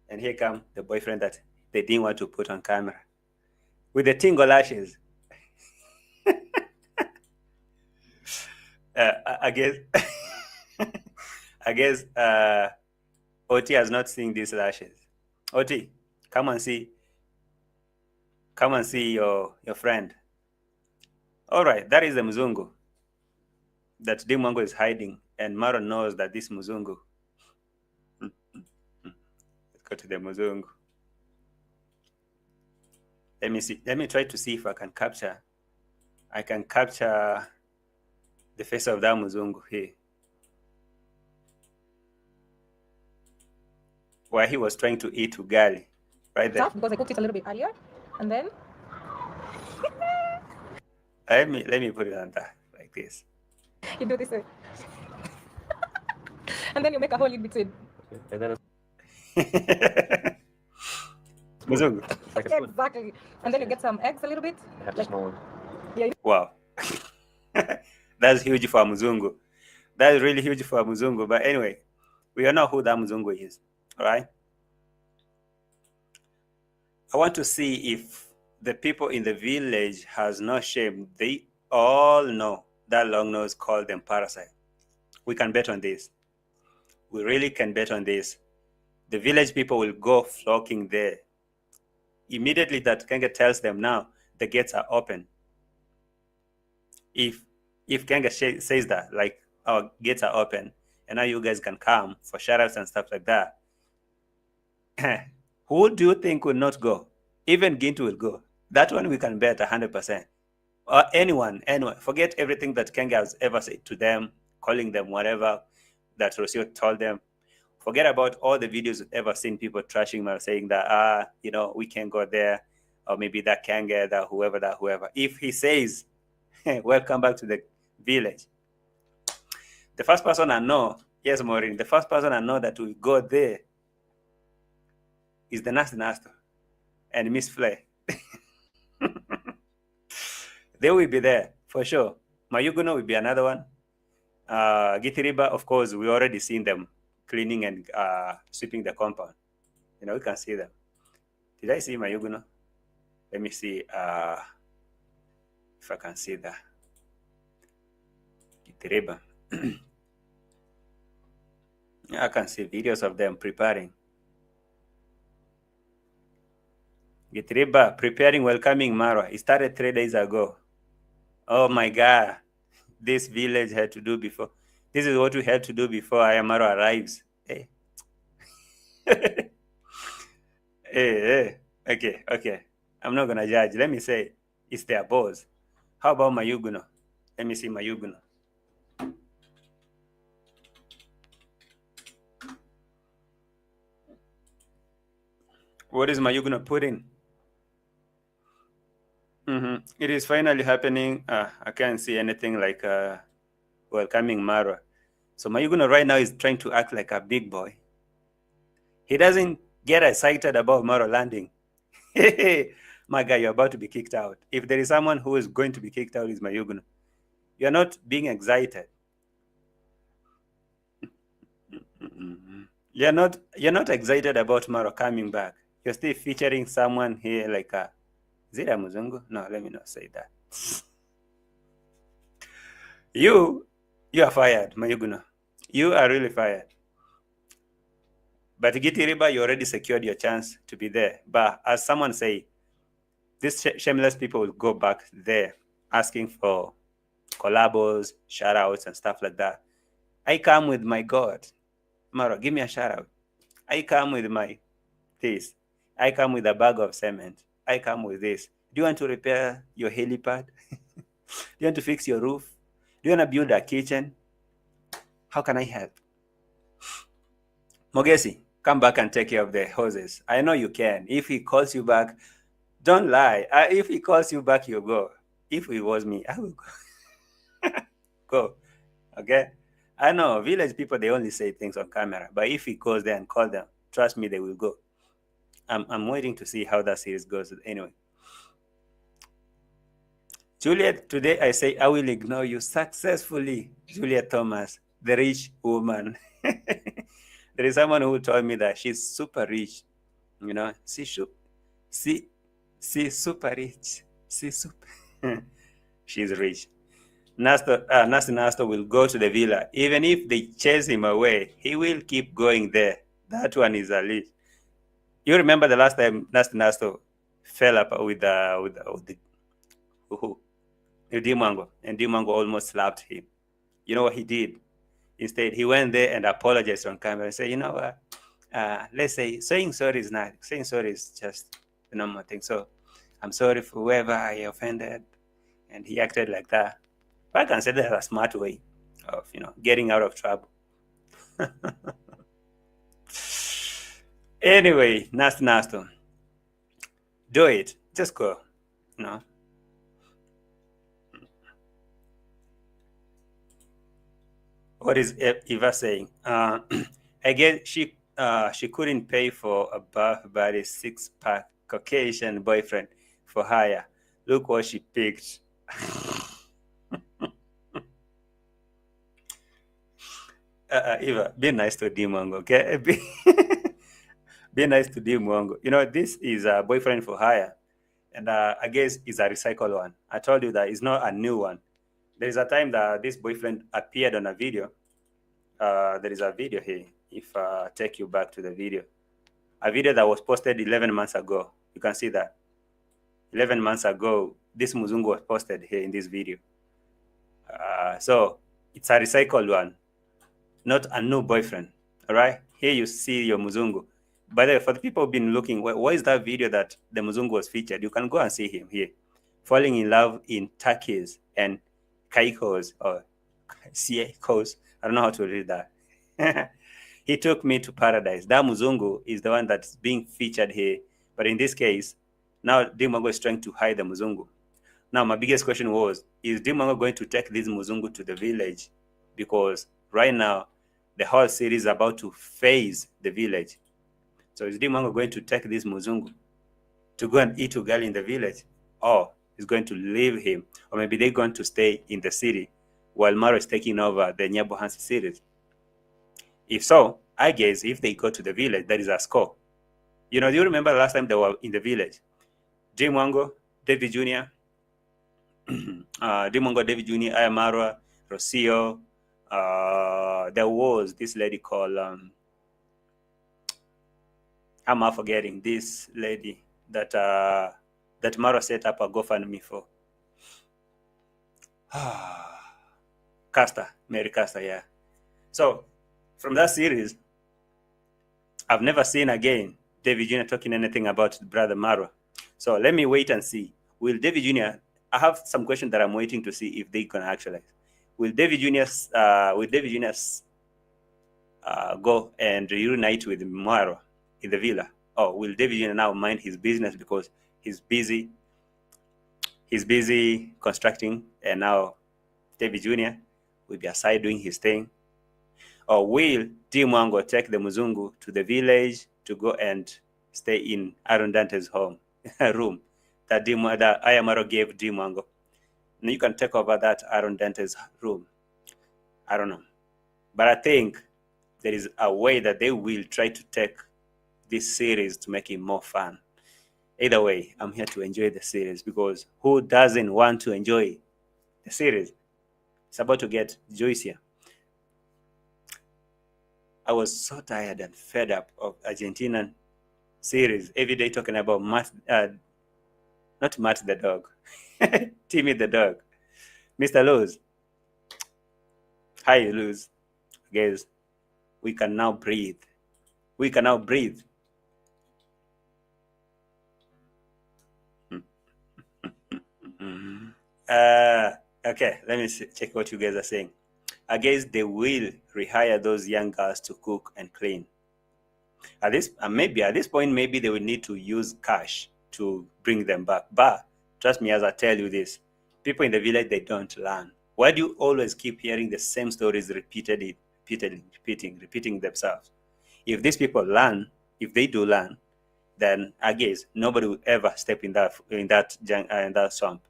And here come the boyfriend that they didn't want to put on camera with the tingle lashes. I guess Oti has not seen these lashes. Oti, come and see your friend. All right, that is the MZUNGU that Dimongo is hiding, and Maru knows that this MZUNGU. Let's go to the MZUNGU. Let me see. Let me try to see if I can capture. I can capture the face of that Mzungu here, where he was trying to eat ugali, right there. Because I cooked it a little bit earlier, and then Let me put it on that like this. you do this way, and then you make a hole in between. And then Mzungu. Exactly, and then you get some eggs a little bit. I have a small one. Wow. That's huge for Mzungu. That is really huge for Mzungu. But anyway, we all know who that Mzungu is. All right. I want to see if the people in the village has no shame. They all know that long nose called them parasite. We can bet on this. We really can bet on this. The village people will go flocking there. Immediately that Kenge tells them now the gates are open. If Kenge says that, like, our gates are open and now you guys can come for shoutouts and stuff like that, who do you think will not go? Even Gintu will go. That one we can bet 100%. Or anyone. Forget everything that Kenge has ever said to them, calling them whatever that Rosio told them. Forget about all the videos you've ever seen people trashing Maru, saying that, we can't go there, or maybe that Kenge, that whoever. If he says, welcome back to the village, the first person I know, yes, Maureen, the first person I know that will go there is the Nasty and Miss Flay. They will be there for sure. Mayuguno will be another one. Githiriba, of course, we already seen them cleaning and sweeping the compound. We can see them. Did I see Mayuguno? Let me see if I can see that. Githiriba. I can see videos of them preparing. Githiriba preparing welcoming Marwa. It started 3 days ago. Oh my God. This village had to do before. This is what we had to do before Ayamaro arrives. Hey. Hey. Okay. I'm not going to judge. Let me say it's their boss. How about Mayuguno? Let me see Mayuguno. What is Mayuguno putting? It is finally happening. I can't see anything like welcoming Marwa. So Mayuguno right now is trying to act like a big boy. He doesn't get excited about Marwa landing. My guy, you're about to be kicked out. If there is someone who is going to be kicked out, it's Mayuguno. You're not being excited. You're not excited about Marwa coming back. You're still featuring someone here like a... Is it a Mzungu? No, let me not say that. You are fired, Mayuguno. You are really fired. But Githiriba, you already secured your chance to be there. But as someone say, these shameless people will go back there asking for collabos, shout-outs, and stuff like that. I come with my God. Maru, give me a shout-out. I come with my this. I come with a bag of cement. I come with this. Do you want to repair your helipad? Do you want to fix your roof? Do you want to build a kitchen? How can I help? Mogesi, come back and take care of the hoses. I know you can. If he calls you back, don't lie. If he calls you back, you go. If it was me, I will go. Go. Okay? I know village people, they only say things on camera. But if he goes there and call them, trust me, they will go. I'm waiting to see how that series goes. Anyway. Juliet, today I say I will ignore you successfully. Juliet Thomas, the rich woman. There is someone who told me that she's super rich. She's super rich. She's rich. Nasty Nasto will go to the villa. Even if they chase him away, he will keep going there. That one is a leash. You remember the last time Nasty Nasto fell up with Dimo, and Dimo almost slapped him. You know what he did? Instead, he went there and apologized on camera and said, you know what? Let's say saying sorry is not. Saying sorry is just a normal thing. So I'm sorry for whoever I offended. And he acted like that. But I consider that a smart way of, getting out of trouble. Anyway, nasty. Do it. Just go. What is Eva saying? I guess she couldn't pay for a buff body 6-pack Caucasian boyfriend for hire. Look what she picked. Eva, be nice to Dimo, okay? Be nice to Dimo. This is a boyfriend for hire, and I guess it's a recycled one. I told you that it's not a new one. There is a time that this boyfriend appeared on a video. There is a video here. If I take you back to the video, a video that was posted 11 months ago. You can see that 11 months ago, this MZUNGU was posted here in this video. So it's a recycled one, not a new boyfriend. All right, here you see your MZUNGU. By the way, for the people who've been looking, what is that video that the MZUNGU was featured? You can go and see him here, falling in love in turkeys and kaikos or siekos. I don't know how to read that. He took me to paradise. That MZUNGU is the one that's being featured here. But in this case, now Dimo is trying to hide the MZUNGU. Now, my biggest question was, is Dimo going to take this MZUNGU to the village? Because right now, the whole series is about to phase the village. So is Dimo going to take this MZUNGU to go and eat Ugali in the village? Or is going to leave him? Or maybe they're going to stay in the city while Maru is taking over the Nyabohansi series? If so, I guess if they go to the village, that is a score. Do you remember the last time they were in the village? Dimongo, David Jr., Dimongo, David Jr., MARWA, Rosio. There was this lady called, I'm not forgetting, this lady that that MARWA set up a GoFundMe for. Mary Castor, yeah. So, from that series, I've never seen again David Jr. talking anything about brother Maru. So let me wait and see. Will David Jr. I have some questions that I'm waiting to see if they can actualize. Will David Jr. Go and reunite with Maru in the villa, or will David Jr. now mind his business because he's busy? He's busy constructing, and now David Jr. will be aside doing his thing. Or will Dimo take the MZUNGU to the village to go and stay in Aaron Dante's home room that Ayamaro gave Dimo? Now you can take over that Aaron Dante's room. I don't know. But I think there is a way that they will try to take this series to make it more fun. Either way, I'm here to enjoy the series, because who doesn't want to enjoy the series? It's about to get juicier. I was so tired and fed up of Argentinian series. Every day talking about not Matt the dog, Timmy the dog. Mr. Luz. Hi, Luz. Guys, we can now breathe. We can now breathe. Okay, let me check what you guys are saying. I guess they will rehire those young girls to cook and clean. At this point, maybe they will need to use cash to bring them back. But trust me as I tell you this, people in the village, they don't learn. Why do you always keep hearing the same stories repeating themselves? If these people learn, if they do learn, then I guess nobody will ever step in that swamp.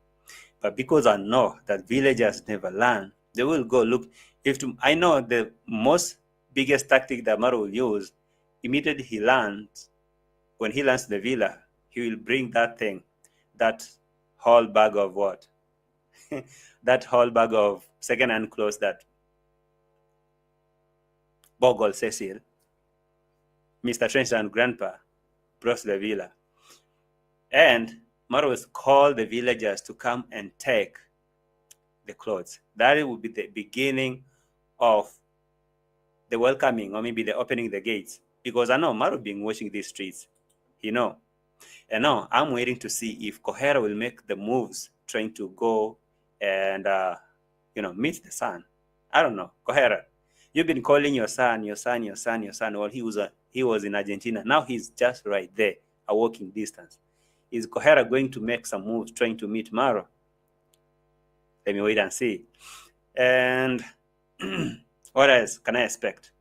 But because I know that villagers never learn, they will go look. I know the most biggest tactic that Maru will use, immediately when he lands the villa, he will bring that thing, that whole bag of what? That whole bag of second-hand clothes that Bogle Cecil, Mr. Trench and Grandpa brought to the villa. And Maru will call the villagers to come and take the clothes. That will be the beginning of the welcoming, or maybe the opening the gates. Because I know Maru been watching these streets. And now I'm waiting to see if Kohera will make the moves trying to go and, meet the son. I don't know. Kohera, you've been calling your son while he was in Argentina. Now he's just right there, a walking distance. Is Kohera going to make some moves trying to meet Maru? Let me wait and see. And what else can I expect?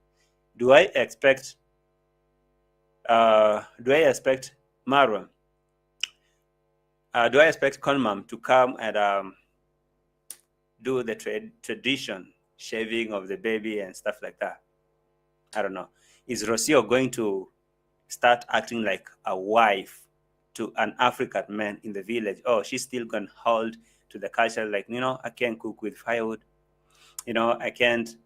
Do I expect Maru? Do I expect Conmam to come and do the tradition, shaving of the baby and stuff like that? I don't know. Is Rosio going to start acting like a wife to an African man in the village? Oh, she's still going to hold to the culture, like, I can't cook with firewood. I can't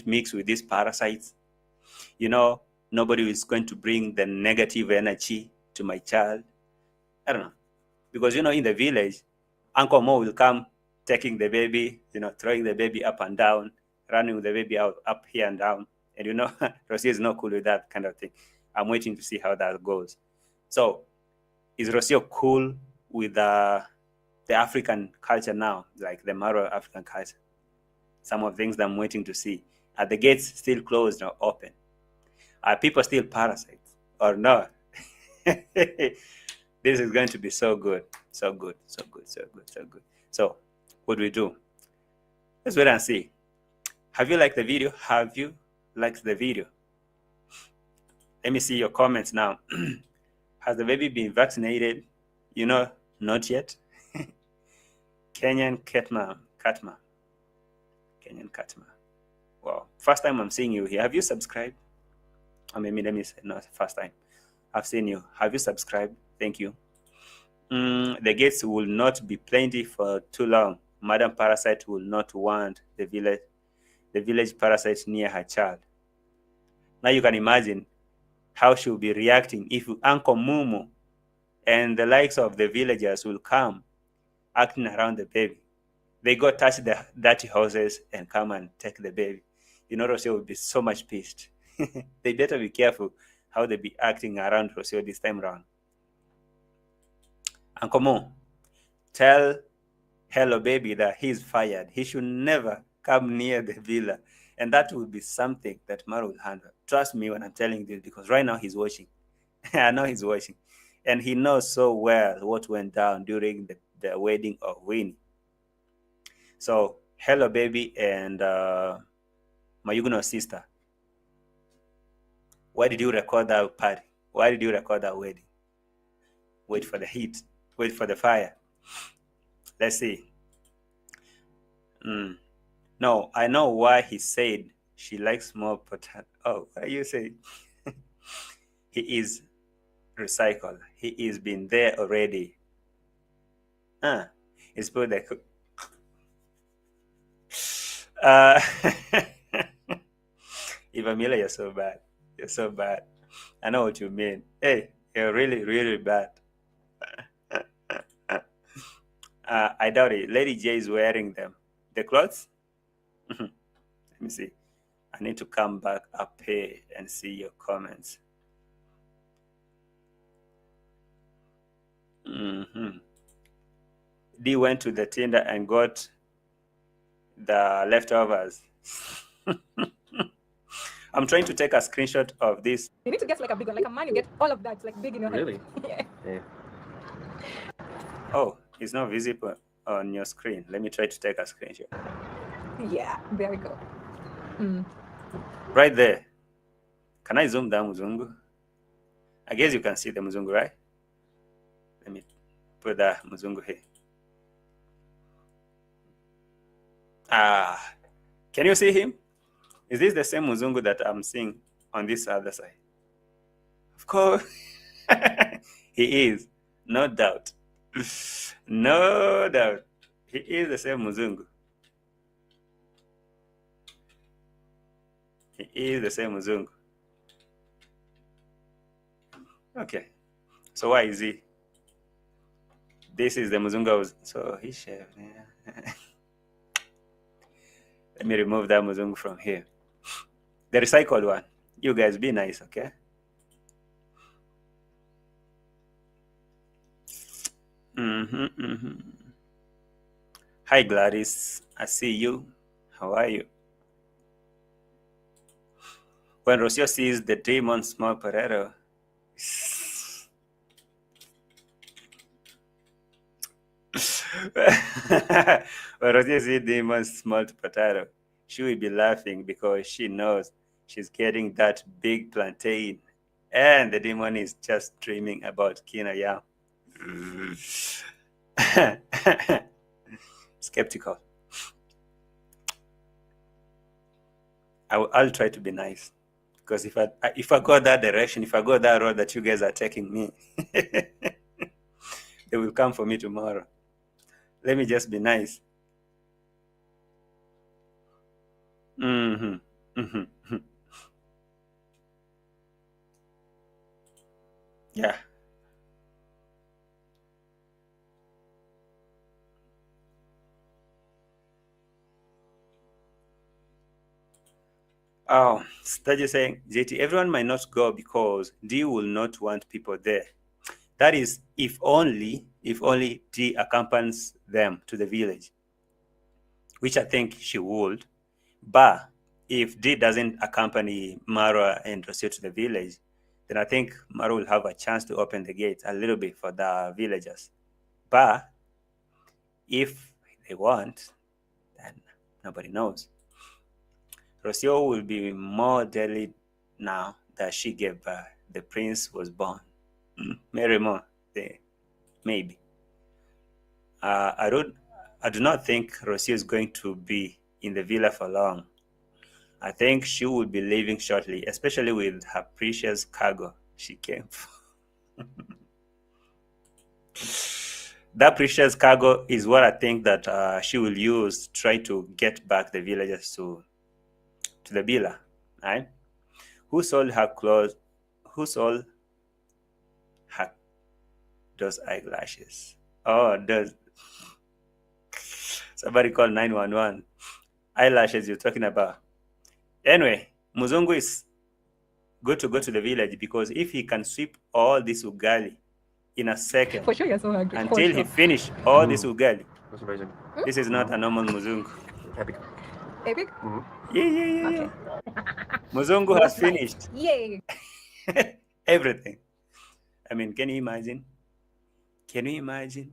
mix with these parasites. Nobody is going to bring the negative energy to my child. I don't know. Because, in the village, Uncle Mo will come taking the baby, throwing the baby up and down, running with the baby up here and down. And, Rosio is not cool with that kind of thing. I'm waiting to see how that goes. So, is Rosio cool with the African culture now, like the Maru African culture? Some of the things that I'm waiting to see. Are the gates still closed or open? Are people still parasites or not? This is going to be so good. So good. So, what do we do? Let's wait and see. Have you liked the video? Have you liked the video? Let me see your comments now. Has the baby been vaccinated? Not yet. Kenyan Katma. Kenyan Katma. Wow. First time I'm seeing you here. Have you subscribed? Or maybe let me say, no, first time. I've seen you. Have you subscribed? Thank you. The gates will not be plenty for too long. Madam Parasite will not want the village parasite near her child. Now you can imagine how she'll be reacting if Uncle Mumu and the likes of the villagers will come acting around the baby. They go touch the dirty houses and come and take the baby. Rosio will be so much pissed. They better be careful how they be acting around Rosio this time around. Uncle Mo, tell Hello Baby that he's fired. He should never come near the villa. And that will be something that Maru will handle. Trust me when I'm telling this, because right now he's watching. I know he's watching. And he knows so well what went down during the wedding of Winnie. So, Hello Baby and Mayuguno's sister. Why did you record that party? Why did you record that wedding? Wait for the heat. Wait for the fire. Let's see. No, I know why he said she likes more potato. Oh, what are you saying? He is recycled. He is been there already. It's put the Ivamila, you're so bad. You're so bad. I know what you mean. Hey, you're really, really bad. I doubt it. Lady J is wearing them. The clothes? Let me see. I need to come back up here and see your comments. D went to the Tinder and got the leftovers. I'm trying to take a screenshot of this. You need to get like a big one, like a man. You get all of that, like big in your head. Really? Yeah. Oh, it's not visible on your screen. Let me try to take a screenshot. Yeah. There we go. Right there. Can I zoom down MZUNGU? I guess you can see the MZUNGU, right? Let me put the MZUNGU here. Can you see him? Is this the same MZUNGU that I'm seeing on this other side? Of course. He is. No doubt. No doubt. He is the same MZUNGU. He is the same MZUNGU. Okay. So why is he? This is the MZUNGU. So he's shaved. Yeah. Let me remove that MZUNGU from here. The recycled one. You guys be nice, okay? Hi, Gladys. I see you. How are you? When Rosio sees the demon small potato, when Rosio sees demon small potato, she will be laughing because she knows she's getting that big plantain, and the demon is just dreaming about quinoa. Skeptical. I'll try to be nice, because if I go that direction, if I go that road that you guys are taking me, they will come for me tomorrow. Let me just be nice. Yeah. Oh, Staj is saying, JT, everyone might not go because D will not want people there. That is, if only D accompanies them to the village, which I think she would. But if D doesn't accompany Marwa and Rosio to the village, then I think Maru will have a chance to open the gate a little bit for the villagers. But if they want, then nobody knows. Rosio will be more deadly now that she gave birth. The prince was born. Mary more, maybe. I do not think Rosio is going to be in the villa for long. I think she will be leaving shortly, especially with her precious cargo she came for. That precious cargo is what I think that she will use to try to get back the villagers to the villa, right? Who sold her clothes? Who sold her those eyelashes? Oh, those. Somebody called 911. Eyelashes you're talking about. Anyway, Muzungu is good to go to the village, because if he can sweep all this ugali in a second, For sure, you're so hungry. until he finish all this ugali, this is not a normal Muzungu. Epic. Epic? Yeah. Muzungu has finished Yay. everything. I mean, can you imagine? Can you imagine?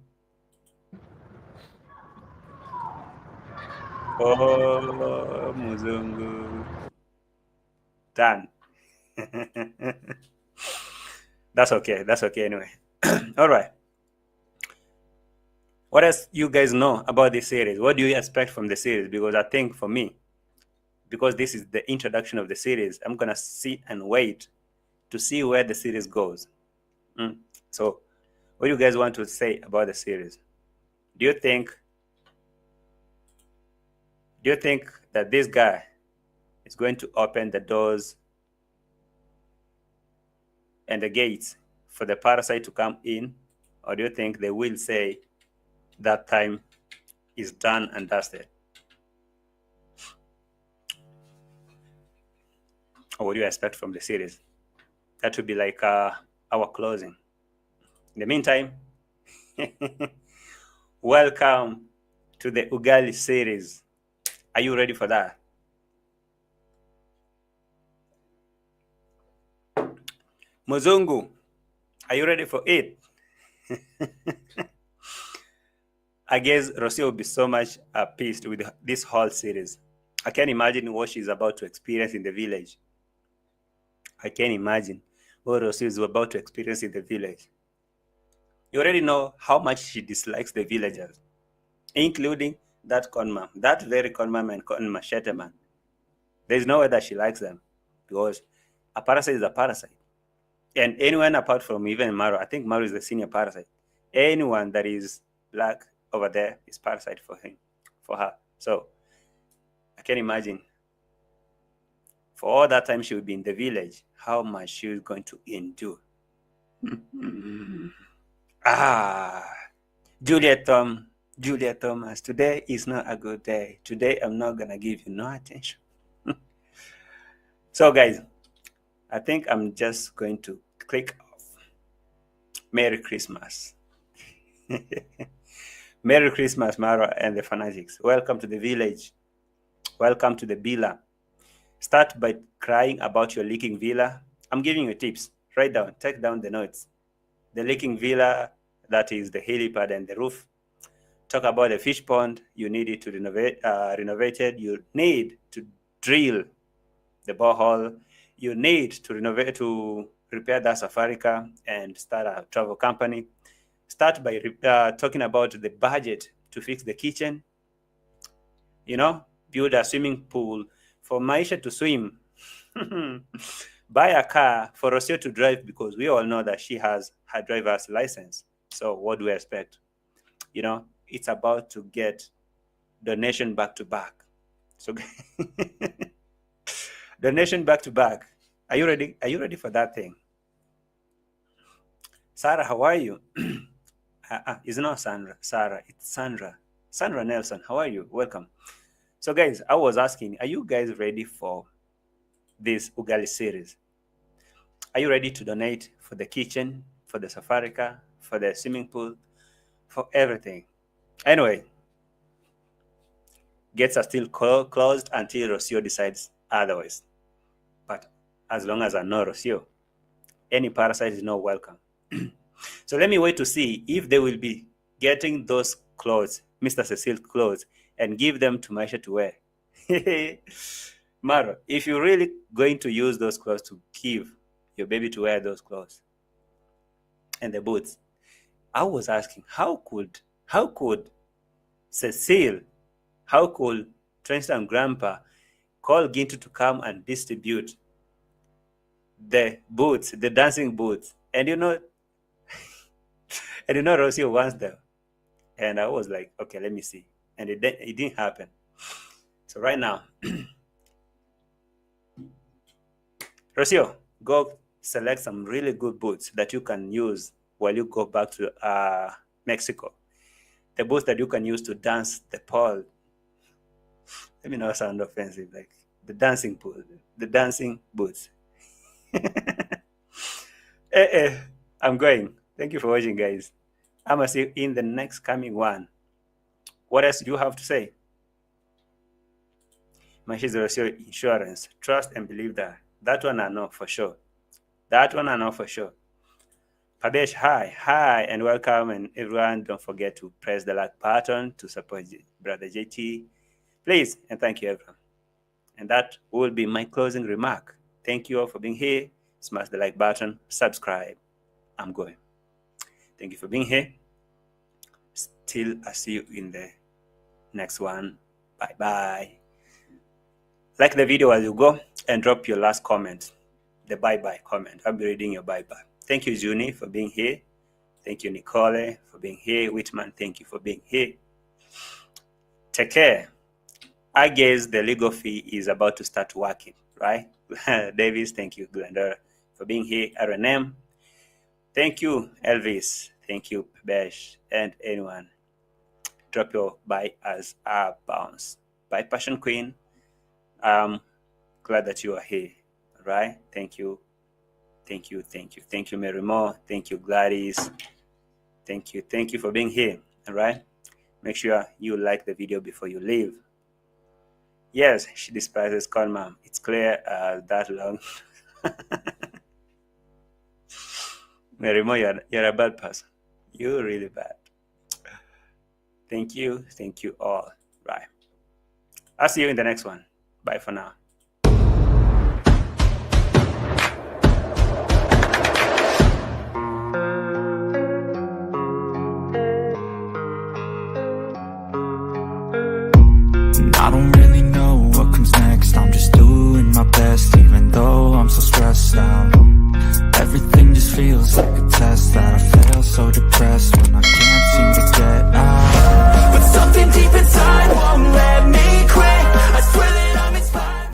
Oh, Muzungu. Done. That's okay. That's okay anyway. All right. What else you guys know about this series? What do you expect from the series? Because I think for me, because this is the introduction of the series, I'm going to sit and wait to see where the series goes. So what do you guys want to say about the series? Do you think that this guy is going to open the doors and the gates for the parasite to come in? Or do you think they will say that time is done and dusted? Or what do you expect from the series? That would be like our closing. In the meantime, welcome to the Ugali series. Are you ready for that? Muzungu, are you ready for it? I guess Rosio will be so much pleased with this whole series. I can imagine what she's about to experience in the village. I can imagine what Rosio is about to experience in the village. You already know how much she dislikes the villagers, including that conman, that very conman and con machete man. There's no way that she likes them, because a parasite is a parasite. And anyone apart from even Maru, I think Maru is the senior parasite. Anyone that is black over there is parasite for her. So I can imagine for all that time she will be in the village, how much she is going to endure. Juliet Thomas, today is not a good day. Today I'm not gonna give you no attention. So guys, I think I'm just going to click off. Merry Christmas. Merry Christmas, Mara and the fanatics. Welcome to the village. Welcome to the villa. Start by crying about your leaking villa. I'm giving you tips. Write down, take down the notes. The leaking villa, that is the helipad and the roof. Talk about the fish pond. You need it to renovated. You need to drill the borehole. You need to repair that safari car and start a travel company. Start by talking about the budget to fix the kitchen. You know, build a swimming pool for Maisha to swim. Buy a car for Rosio to drive, because we all know that she has her driver's license. So what do we expect? You know, it's about to get donation back to back. So donation back to back. Are you ready? Are you ready for that thing? Sarah, how are you? It's not Sandra. Sarah, it's Sandra. Sandra Nelson, how are you? Welcome. So guys, I was asking, are you guys ready for this Ugali series? Are you ready to donate for the kitchen, for the safari car, for the swimming pool, for everything? Anyway, gates are still closed until Rosio decides otherwise. But as long as I know Rosio, any parasite is not welcome. So let me wait to see if they will be getting those clothes, Mr. Cecile clothes, and give them to Maisha to wear. Maru, if you're really going to use those clothes to give your baby to wear those clothes and the boots, I was asking, how could Cecile, how could Trenchtown Grandpa call Gintu to come and distribute the boots, the dancing boots, and you know, Rosio wants them. And I was like, okay, let me see. And it didn't happen. So right now, Rosio, go select some really good boots that you can use while you go back to Mexico. The boots that you can use to dance the pole. Let me not sound offensive, like the dancing pool, the dancing boots. I'm going. Thank you for watching, guys. I'm going to see you in the next coming one. What else do you have to say? Mashi's Rosio Insurance. Trust and believe that. That one I know for sure. That one I know for sure. Padesh, hi, and welcome. And everyone, don't forget to press the like button to support Brother JT. Please, and thank you, everyone. And that will be my closing remark. Thank you all for being here. Smash the like button, subscribe. I'm going. Thank you for being here. Still, I see you in the next one. Bye-bye. Like the video as you go and drop your last comment, the bye-bye comment. I'll be reading your bye-bye. Thank you, Juni, for being here. Thank you, Nicole, for being here. Whitman, thank you for being here. Take care. I guess the legal fee is about to start working, right? Davis, thank you, Glenda, for being here. RNM, thank you, Elvis. Thank you, Besh, and anyone. Drop your bye as a bounce. Bye, Passion Queen. I'm glad that you are here. All right. Thank you. Thank you. Thank you. Thank you, Mary Moore. Thank you, Gladys. Thank you. Thank you for being here. All right. Make sure you like the video before you leave. Yes, she despises corn, mom. It's clear that long. Mary Moore, you're a bad person. You're really bad. Thank you. Thank you all. Right. I'll see you in the next one. Bye for now.